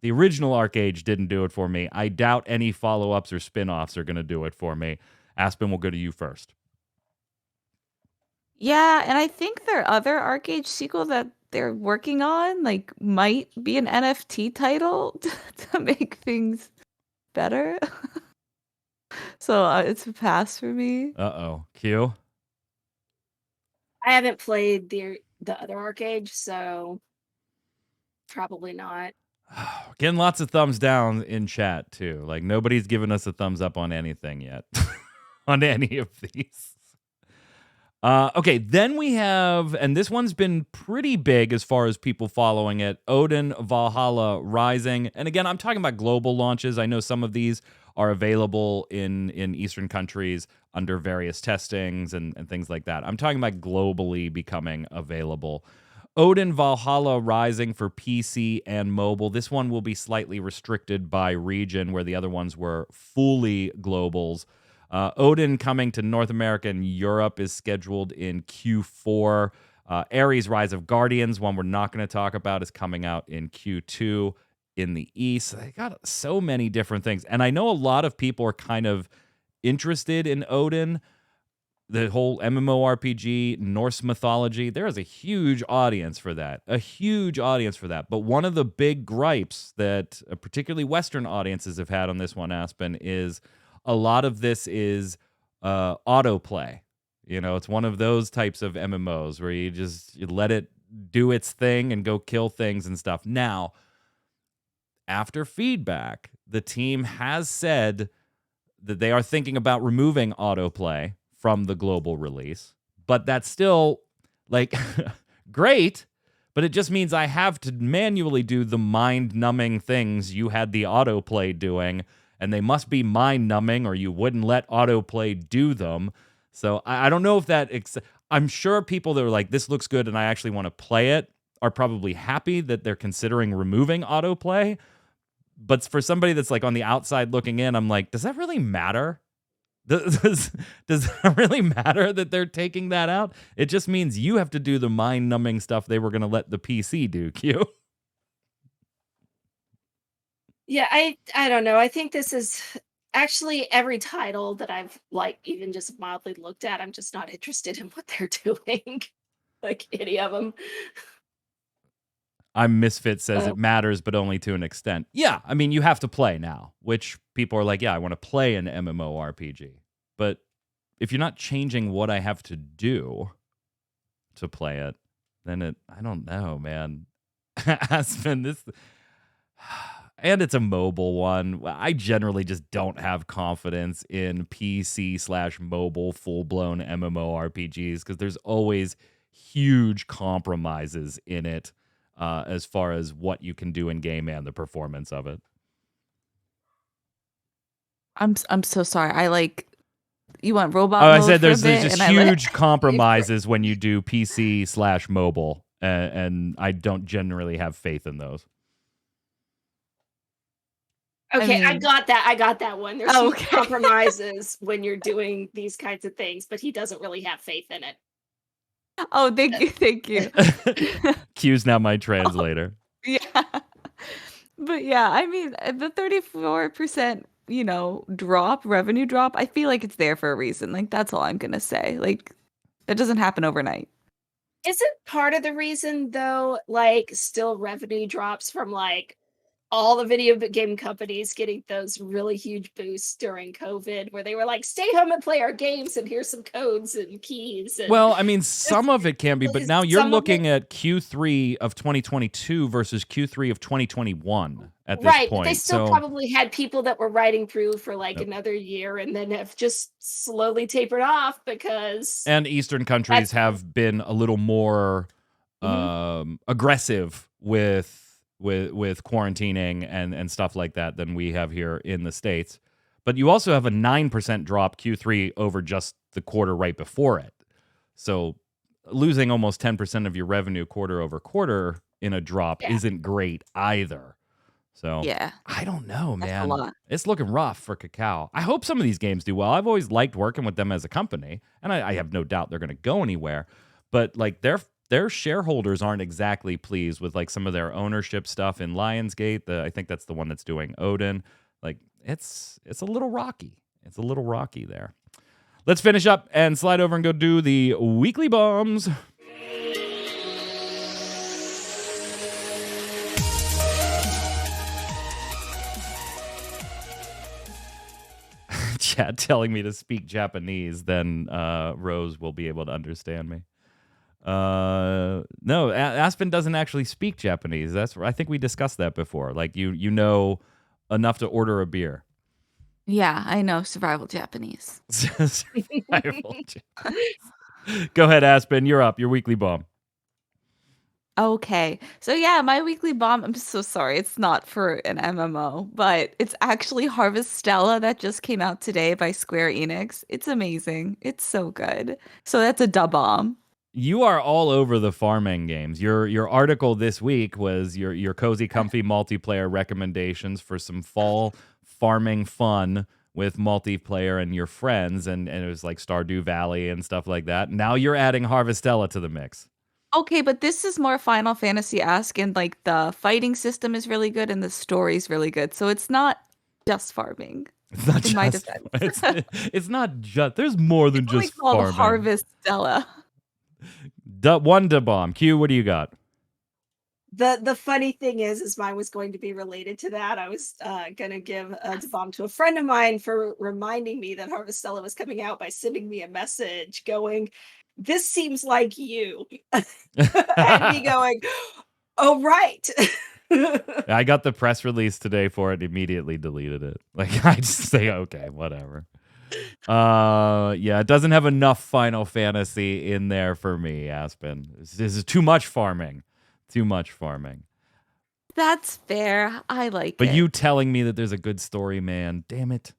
The original Arcage didn't do it for me. I doubt any follow-ups or spin-offs are going to do it for me. Aspen, we'll go to you first. Yeah, and I think their other Arcage sequel that they're working on might be an NFT title to make things better. So it's a pass for me. Uh-oh. Q? I haven't played the other Arcade, so probably not. Getting lots of thumbs down in chat, too. Like, nobody's given us a thumbs up on anything yet. On any of these. Okay, then we have, and this one's been pretty big as far as people following it, Odin Valhalla Rising. And again, I'm talking about global launches. I know some of these are available in Eastern countries under various testings and things like that. I'm talking about globally becoming available. Odin Valhalla Rising for PC and mobile. This one will be slightly restricted by region, where the other ones were fully globals. Odin coming to North America and Europe is scheduled in Q4. Ares Rise of Guardians, one we're not going to talk about, is coming out in Q2 in the East. They got so many different things. And I know a lot of people are kind of interested in Odin. The whole MMORPG, Norse mythology, there is a huge audience for that. A huge audience for that. But one of the big gripes that particularly Western audiences have had on this one, Aspen, is a lot of this is autoplay. You know, it's one of those types of MMOs where you let it do its thing and go kill things and stuff. Now, after feedback, the team has said that they are thinking about removing autoplay from the global release, but that's still like great, but it just means I have to manually do the mind-numbing things you had the autoplay doing, and they must be mind-numbing or you wouldn't let autoplay do them. So I don't know if that... I'm sure people that are like, this looks good and I actually want to play it are probably happy that they're considering removing autoplay. But for somebody that's like on the outside looking in, I'm like, does that really matter? Does that really matter that they're taking that out? It just means you have to do the mind-numbing stuff they were going to let the PC do, Q. Yeah, I don't know. I think this is actually every title that I've even just mildly looked at, I'm just not interested in what they're doing. Like any of them. I'm Misfit says it matters, but only to an extent. Yeah, I mean, you have to play now, which people are like, yeah, I want to play an MMORPG. But if you're not changing what I have to do to play it, then I don't know, man. Aspen, this, and it's a mobile one. I generally just don't have confidence in PC/mobile full-blown MMORPGs because there's always huge compromises in it as far as what you can do in game and the performance of it. I'm so sorry. You want robot I mode said for a there's bit, just and huge compromises when you do PC/mobile, and I don't generally have faith in those. Okay, I mean, got that. I got that one. There's huge okay. compromises when you're doing these kinds of things, but he doesn't really have faith in it. Oh, thank you. Q's now my translator. Yeah. But yeah, I mean, the 34%, revenue drop, I feel like it's there for a reason. Like, that's all I'm gonna say. Like, that doesn't happen overnight. Isn't part of the reason though, like, still revenue drops from like all the video game companies getting those really huge boosts during COVID, where they were like, "Stay home and play our games, and here's some codes and keys." And Well, I mean, some of it can be, but now you're some of looking it, at Q3 of 2022 versus Q3 of 2021 at this right? But they point. still So, probably had people that were riding through for like yep. another year, and then have just slowly tapered off because And Eastern countries that's. have been a little more Mhm. aggressive with quarantining and stuff like that than we have here in the States. But you also have a 9% drop Q3 over just the quarter right before it. So losing almost 10% of your revenue quarter over quarter in a drop Yeah. isn't great either. So Yeah, I don't know, that's a man. lot. It's looking rough for Kakao. I hope some of these games do well. I've always liked working with them as a company, and I have no doubt they're going to go anywhere. But like their shareholders aren't exactly pleased with like some of their ownership stuff in Lionsgate. I think that's the one that's doing Odin. Like it's a little rocky. It's a little rocky there. Let's finish up and slide over and go do the weekly bombs. Chat telling me to speak Japanese, then Rose will be able to understand me. No, Aspen doesn't actually speak Japanese. I think we discussed that before. Like you know enough to order a beer. Yeah, I know survival Japanese. Survival Japanese. Go ahead, Aspen. You're up. Your weekly bomb. Okay. So yeah, my weekly bomb, I'm so sorry. It's not for an MMO, but it's actually Harvestella that just came out today by Square Enix. It's amazing. It's so good. So that's a da bomb. You are all over the farming games. Your article this week was your cozy, comfy multiplayer recommendations for some fall farming fun with multiplayer and your friends, and it was like Stardew Valley and stuff like that. Now you're adding Harvestella to the mix. Okay, but this is more Final Fantasy-esque, and like the fighting system is really good and the story's really good. So it's not just farming. It's not In my just defense. it's not just there's more than It's only just called farming. Harvestella. One da bomb. Q, what do you got? The funny thing is mine was going to be related to that. I was gonna give a bomb to a friend of mine for reminding me that Harvestella was coming out by sending me a message going, "This seems like you," and me going, "Oh right." I got the press release today for it, immediately deleted it. Like I just say, okay, whatever. Yeah, it doesn't have enough Final Fantasy in there for me, Aspen. This is too much farming. Too much farming. That's fair. I like But it. you telling me that there's a good story, man, damn it.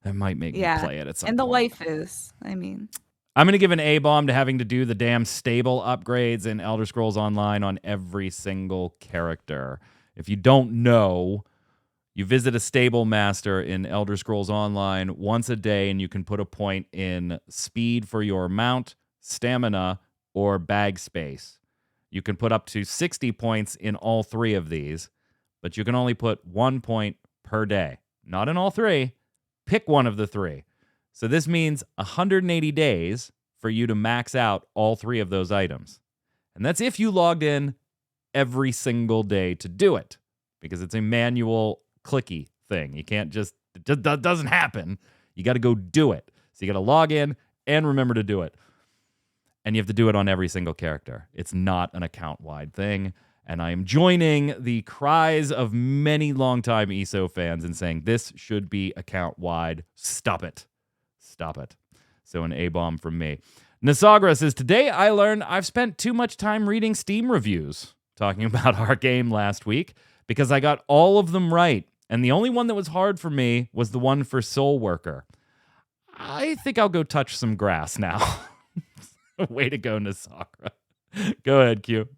That might make me play it at some And the point. wife is, I mean. I'm going to give an A-bomb to having to do the damn stable upgrades in Elder Scrolls Online on every single character. If you don't know, you visit a stable master in Elder Scrolls Online once a day, and you can put a point in speed for your mount, stamina, or bag space. You can put up to 60 points in all three of these, but you can only put 1 point per day. Not in all three. Pick one of the three. So this means 180 days for you to max out all three of those items. And that's if you logged in every single day to do it, because it's a manual clicky thing. You can't that doesn't happen. You got to go do it. So you got to log in and remember to do it. And you have to do it on every single character. It's not an account-wide thing. And I am joining the cries of many longtime ESO fans in saying this should be account-wide. Stop it. Stop it. So an A-bomb from me. Nasagra says, today I learned I've spent too much time reading Steam reviews talking about our game last week because I got all of them right. And the only one that was hard for me was the one for Soul Worker. I think I'll go touch some grass now. Way to go, Nasagra. Go ahead, Q.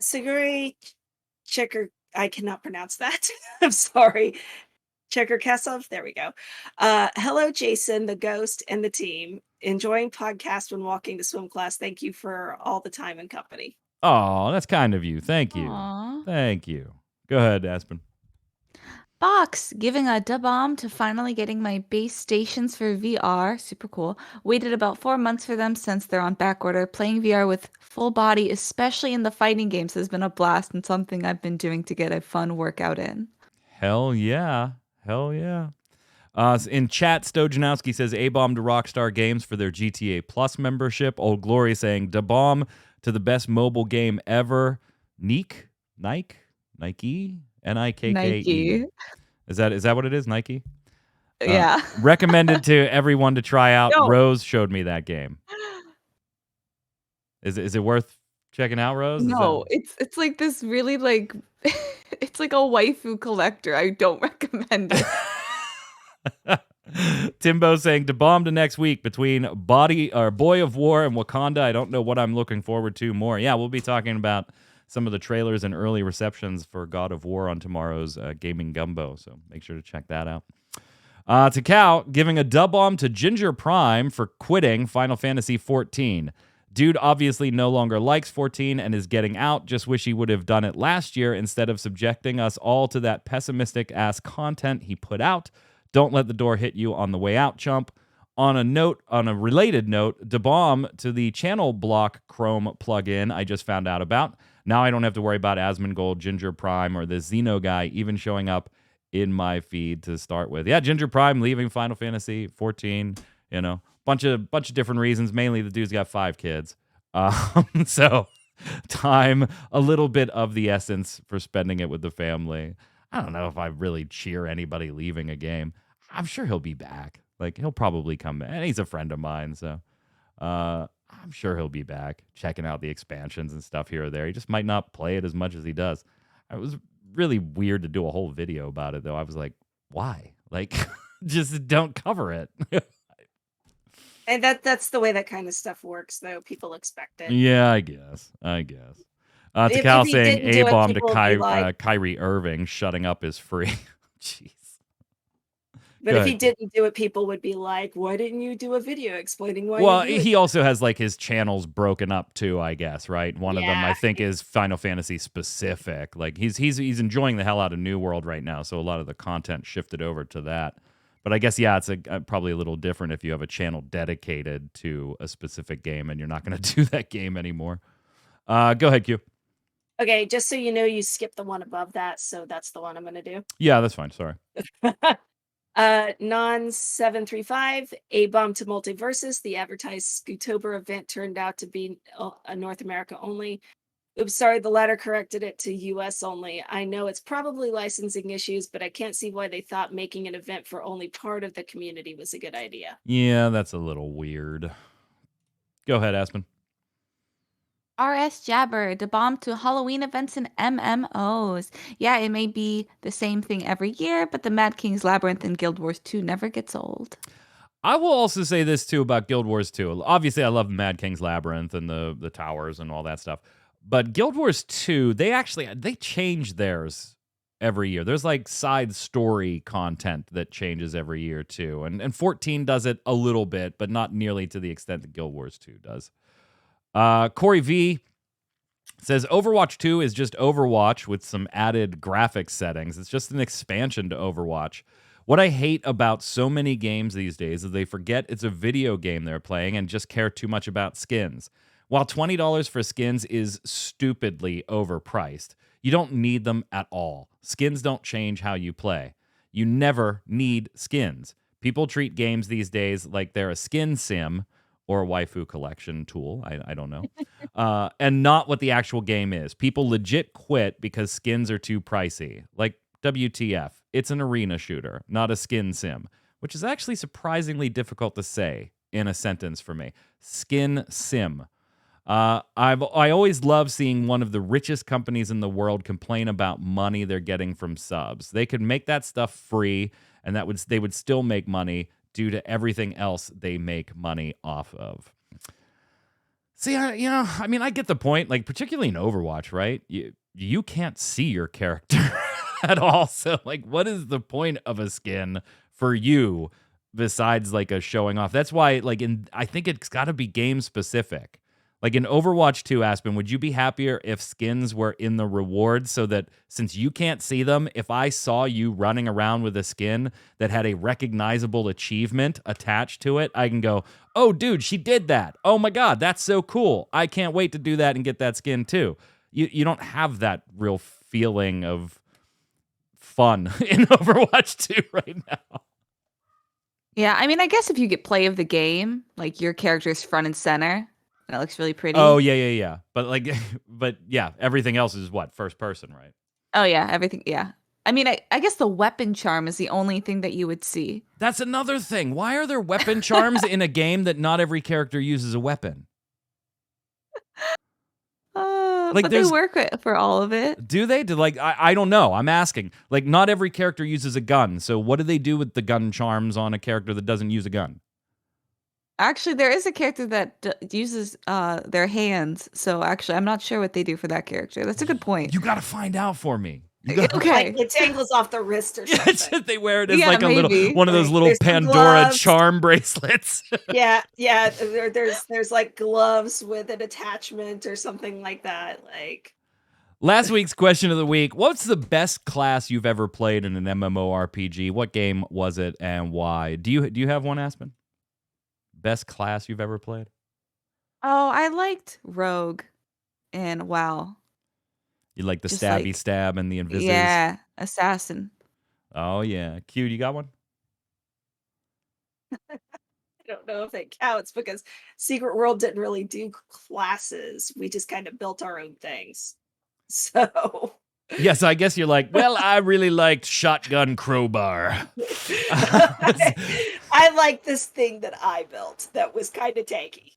Siguri Checker, I cannot pronounce that. I'm sorry. Cherkasov, there we go. Hello, Jason, the ghost, and the team. Enjoying podcast when walking to swim class. Thank you for all the time and company. Oh, that's kind of you. Thank you. Aww. Thank you. Go ahead, Aspen. Box, giving a da-bomb to finally getting my base stations for VR. Super cool. Waited about 4 months for them since they're on back order. Playing VR with full body, especially in the fighting games, has been a blast and something I've been doing to get a fun workout in. Hell yeah. Hell yeah. In chat, Stojanowski says A-bomb to Rockstar Games for their GTA Plus membership. Old Glory saying da-bomb to the best mobile game ever. Nike? N-I-K-K-E? Nike. Is that what it is? Nike? Yeah. Recommended to everyone to try out. No. Rose showed me that game. Is it worth checking out, Rose? No, it's like this really like it's like a waifu collector. I don't recommend it. Timbo saying to bomb to next week between Boy of War and Wakanda. I don't know what I'm looking forward to more. Yeah, we'll be talking about some of the trailers and early receptions for God of War on tomorrow's Gaming Gumbo, so make sure to check that out. Takao giving a dub bomb to Ginger Prime for quitting Final Fantasy XIV. Dude obviously no longer likes 14 and is getting out. Just wish he would have done it last year instead of subjecting us all to that pessimistic-ass content he put out. Don't let the door hit you on the way out, chump. On a related note, da bomb to the channel block Chrome plugin I just found out about. Now I don't have to worry about Asmongold, Ginger Prime, or the Xeno guy even showing up in my feed to start with. Yeah, Ginger Prime leaving Final Fantasy 14, bunch of different reasons. Mainly the dude's got 5 kids. So time, a little bit of the essence for spending it with the family. I don't know if I really cheer anybody leaving a game. I'm sure he'll be back. Like, he'll probably come back. And he's a friend of mine, so I'm sure he'll be back checking out the expansions and stuff here or there. He just might not play it as much as he does. It was really weird to do a whole video about it, though. I was like, why? Like, just don't cover it. And that's the way that kind of stuff works, though. People expect it. Yeah, I guess. Takal he saying didn't do it, A-bomb to people would be like- Kyrie Irving, shutting up is free. Jeez. But Go if he ahead. didn't do it, people would be like, why didn't you do a video explaining why Well, you do it? he also has like his channels broken up too, I guess, right? One of them I Yeah. think is Final Fantasy specific. Like he's enjoying the hell out of New World right now, so a lot of the content shifted over to that. But I guess it's probably a little different if you have a channel dedicated to a specific game and you're not going to do that game anymore. Go ahead, Q. Okay, just so you know, you skipped the one above that, so that's the one I'm going to do. Yeah, that's fine. Sorry. Non-735, A-bomb to Multiversus. The advertised Scootober event turned out to be a North America only. Oops, sorry, the latter corrected it to US only. I know it's probably licensing issues, but I can't see why they thought making an event for only part of the community was a good idea. Yeah, that's a little weird. Go ahead, Aspen. RS Jabber, the bomb to Halloween events and MMOs. Yeah, it may be the same thing every year, but the Mad King's Labyrinth and Guild Wars 2 never gets old. I will also say this too about Guild Wars 2. Obviously, I love Mad King's Labyrinth and the towers and all that stuff. But Guild Wars 2, they change theirs every year. There's like side story content that changes every year too. And 14 does it a little bit, but not nearly to the extent that Guild Wars 2 does. Corey V says Overwatch 2 is just Overwatch with some added graphics settings. It's just an expansion to Overwatch. What I hate about so many games these days is they forget it's a video game they're playing and just care too much about skins. While $20 for skins is stupidly overpriced, you don't need them at all. Skins don't change how you play. You never need skins. People treat games these days like they're a skin sim or a waifu collection tool. I don't know. And not what the actual game is. People legit quit because skins are too pricey. Like, WTF. It's an arena shooter, not a skin sim, which is actually surprisingly difficult to say in a sentence for me. Skin sim. I always love seeing one of the richest companies in the world complain about money they're getting from subs. They could make that stuff free, and they would still make money due to everything else they make money off of. See, I get the point. Like, particularly in Overwatch, right? You can't see your character at all. So, like, what is the point of a skin for you besides like a showing off? That's why, like, I think it's got to be game specific. Like in Overwatch 2, Aspen, would you be happier if skins were in the rewards so that since you can't see them, if I saw you running around with a skin that had a recognizable achievement attached to it, I can go, oh, dude, she did that. Oh, my God, that's so cool. I can't wait to do that and get that skin too. You don't have that real feeling of fun in Overwatch 2 right now. Yeah, I mean, I guess if you get play of the game, like your character's front and center, and it looks really pretty. Oh, yeah. But yeah, everything else is what? First person, right? Oh, yeah, everything. Yeah. I mean, I guess the weapon charm is the only thing that you would see. That's another thing. Why are there weapon charms in a game that not every character uses a weapon? But they work for all of it. Do they? I don't know. I'm asking. Like, not every character uses a gun. So what do they do with the gun charms on a character that doesn't use a gun? Actually, there is a character that uses their hands. So actually, I'm not sure what they do for that character. That's a good point. You got to find out for me. Okay. Like it tangles off the wrist or something. They wear it as like one of those little Pandora charm bracelets. yeah. There's like gloves with an attachment or something like that. Like last week's question of the week: what's the best class you've ever played in an MMORPG? What game was it and why? Do you have one, Aspen? Best class you've ever played? Oh, I liked Rogue and WoW. You like the stabby stab and the invisors? Yeah, assassin. Oh, yeah. Q, you got one? I don't know if it counts because Secret World didn't really do classes. We just kind of built our own things. So... Yeah, so I guess you're like, well, I really liked Shotgun Crowbar. I like this thing that I built that was kind of tanky.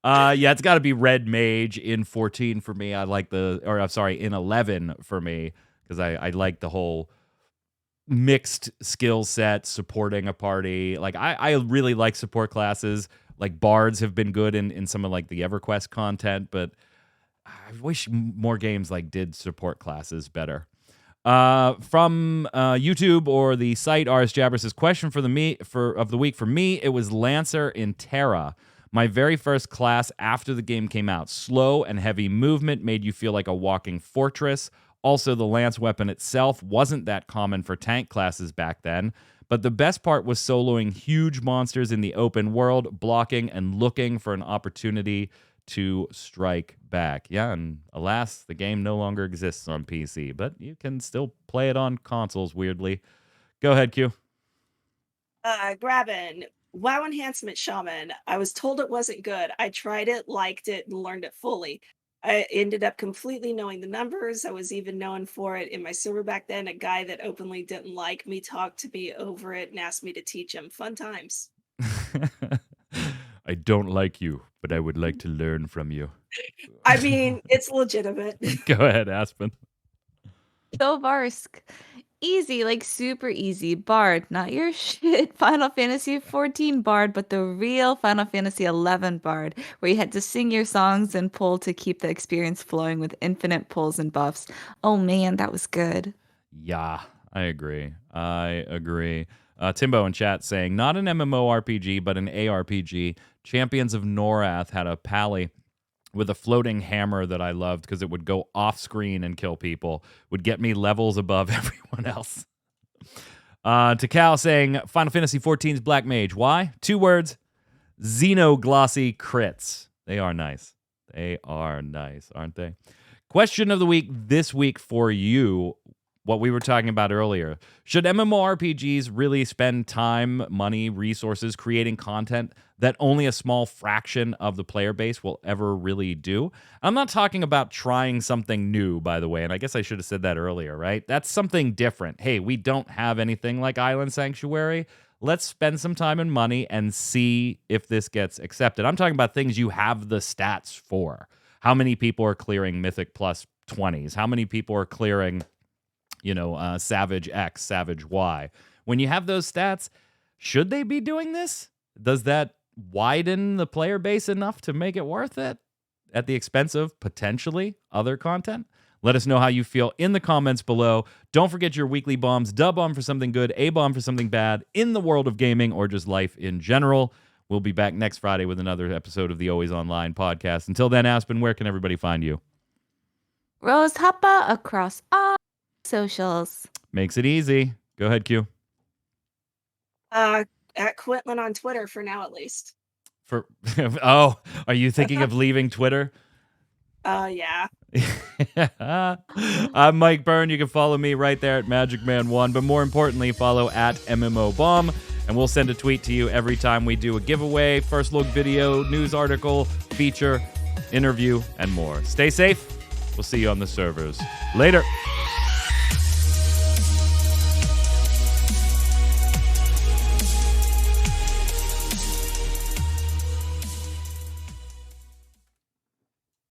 Yeah, it's got to be Red Mage in 14 for me. I like in 11 for me because I like the whole mixed skill set supporting a party. Like I really like support classes. Like bards have been good in some of like the EverQuest content, but I wish more games like did support classes better. From YouTube or the site, RS Jabber says, question of the week for me, it was Lancer in Terra. My very first class after the game came out. Slow and heavy movement made you feel like a walking fortress. Also, the lance weapon itself wasn't that common for tank classes back then. But the best part was soloing huge monsters in the open world, blocking and looking for an opportunity to strike back. Yeah, and alas, the game no longer exists on PC, but you can still play it on consoles, weirdly. Go ahead, Q. Grabbin, WoW Enhancement Shaman. I was told it wasn't good. I tried it, liked it, and learned it fully. I ended up completely knowing the numbers. I was even known for it in my server back then. A guy that openly didn't like me talked to me over it and asked me to teach him. Fun times. I don't like you, but I would like to learn from you. I mean, it's legitimate. Go ahead, Aspen. Tovarsk. Easy, like super easy. Bard, not your shit Final Fantasy 14 Bard, but the real Final Fantasy 11 Bard, where you had to sing your songs and pull to keep the experience flowing with infinite pulls and buffs. Oh man, that was good. Yeah, I agree. Timbo in chat saying, not an MMORPG, but an ARPG. Champions of Norath had a pally with a floating hammer that I loved because it would go off screen and kill people, would get me levels above everyone else. Takao saying, Final Fantasy 14's Black Mage. Why? 2 words, Xenoglossy crits. They are nice. They are nice, aren't they? Question of the week this week for you. what we were talking about earlier. Should MMORPGs really spend time, money, resources creating content that only a small fraction of the player base will ever really do? I'm not talking about trying something new, by the way, and I guess I should have said that earlier, right? That's something different. Hey, we don't have anything like Island Sanctuary. Let's spend some time and money and see if this gets accepted. I'm talking about things you have the stats for. How many people are clearing Mythic plus 20s? How many people are clearing, Savage X, Savage Y? When you have those stats, should they be doing this? Does that widen the player base enough to make it worth it at the expense of potentially other content? Let us know how you feel in the comments below. Don't forget your weekly bombs. Bomb for something good, A bomb for something bad in the world of gaming or just life in general. We'll be back next Friday with another episode of the Always Online podcast. Until then, Aspen, where can everybody find you? Rose Hoppa across all socials. Makes it easy. Go ahead, Q. At Quitland on Twitter for now, at least. Are you thinking of leaving Twitter? Yeah. I'm Mike Byrne. You can follow me right there at magicman1, but more importantly, follow at MMOBomb, and we'll send a tweet to you every time we do a giveaway, first look video, news article, feature, interview, and more. Stay safe. We'll see you on the servers. Later.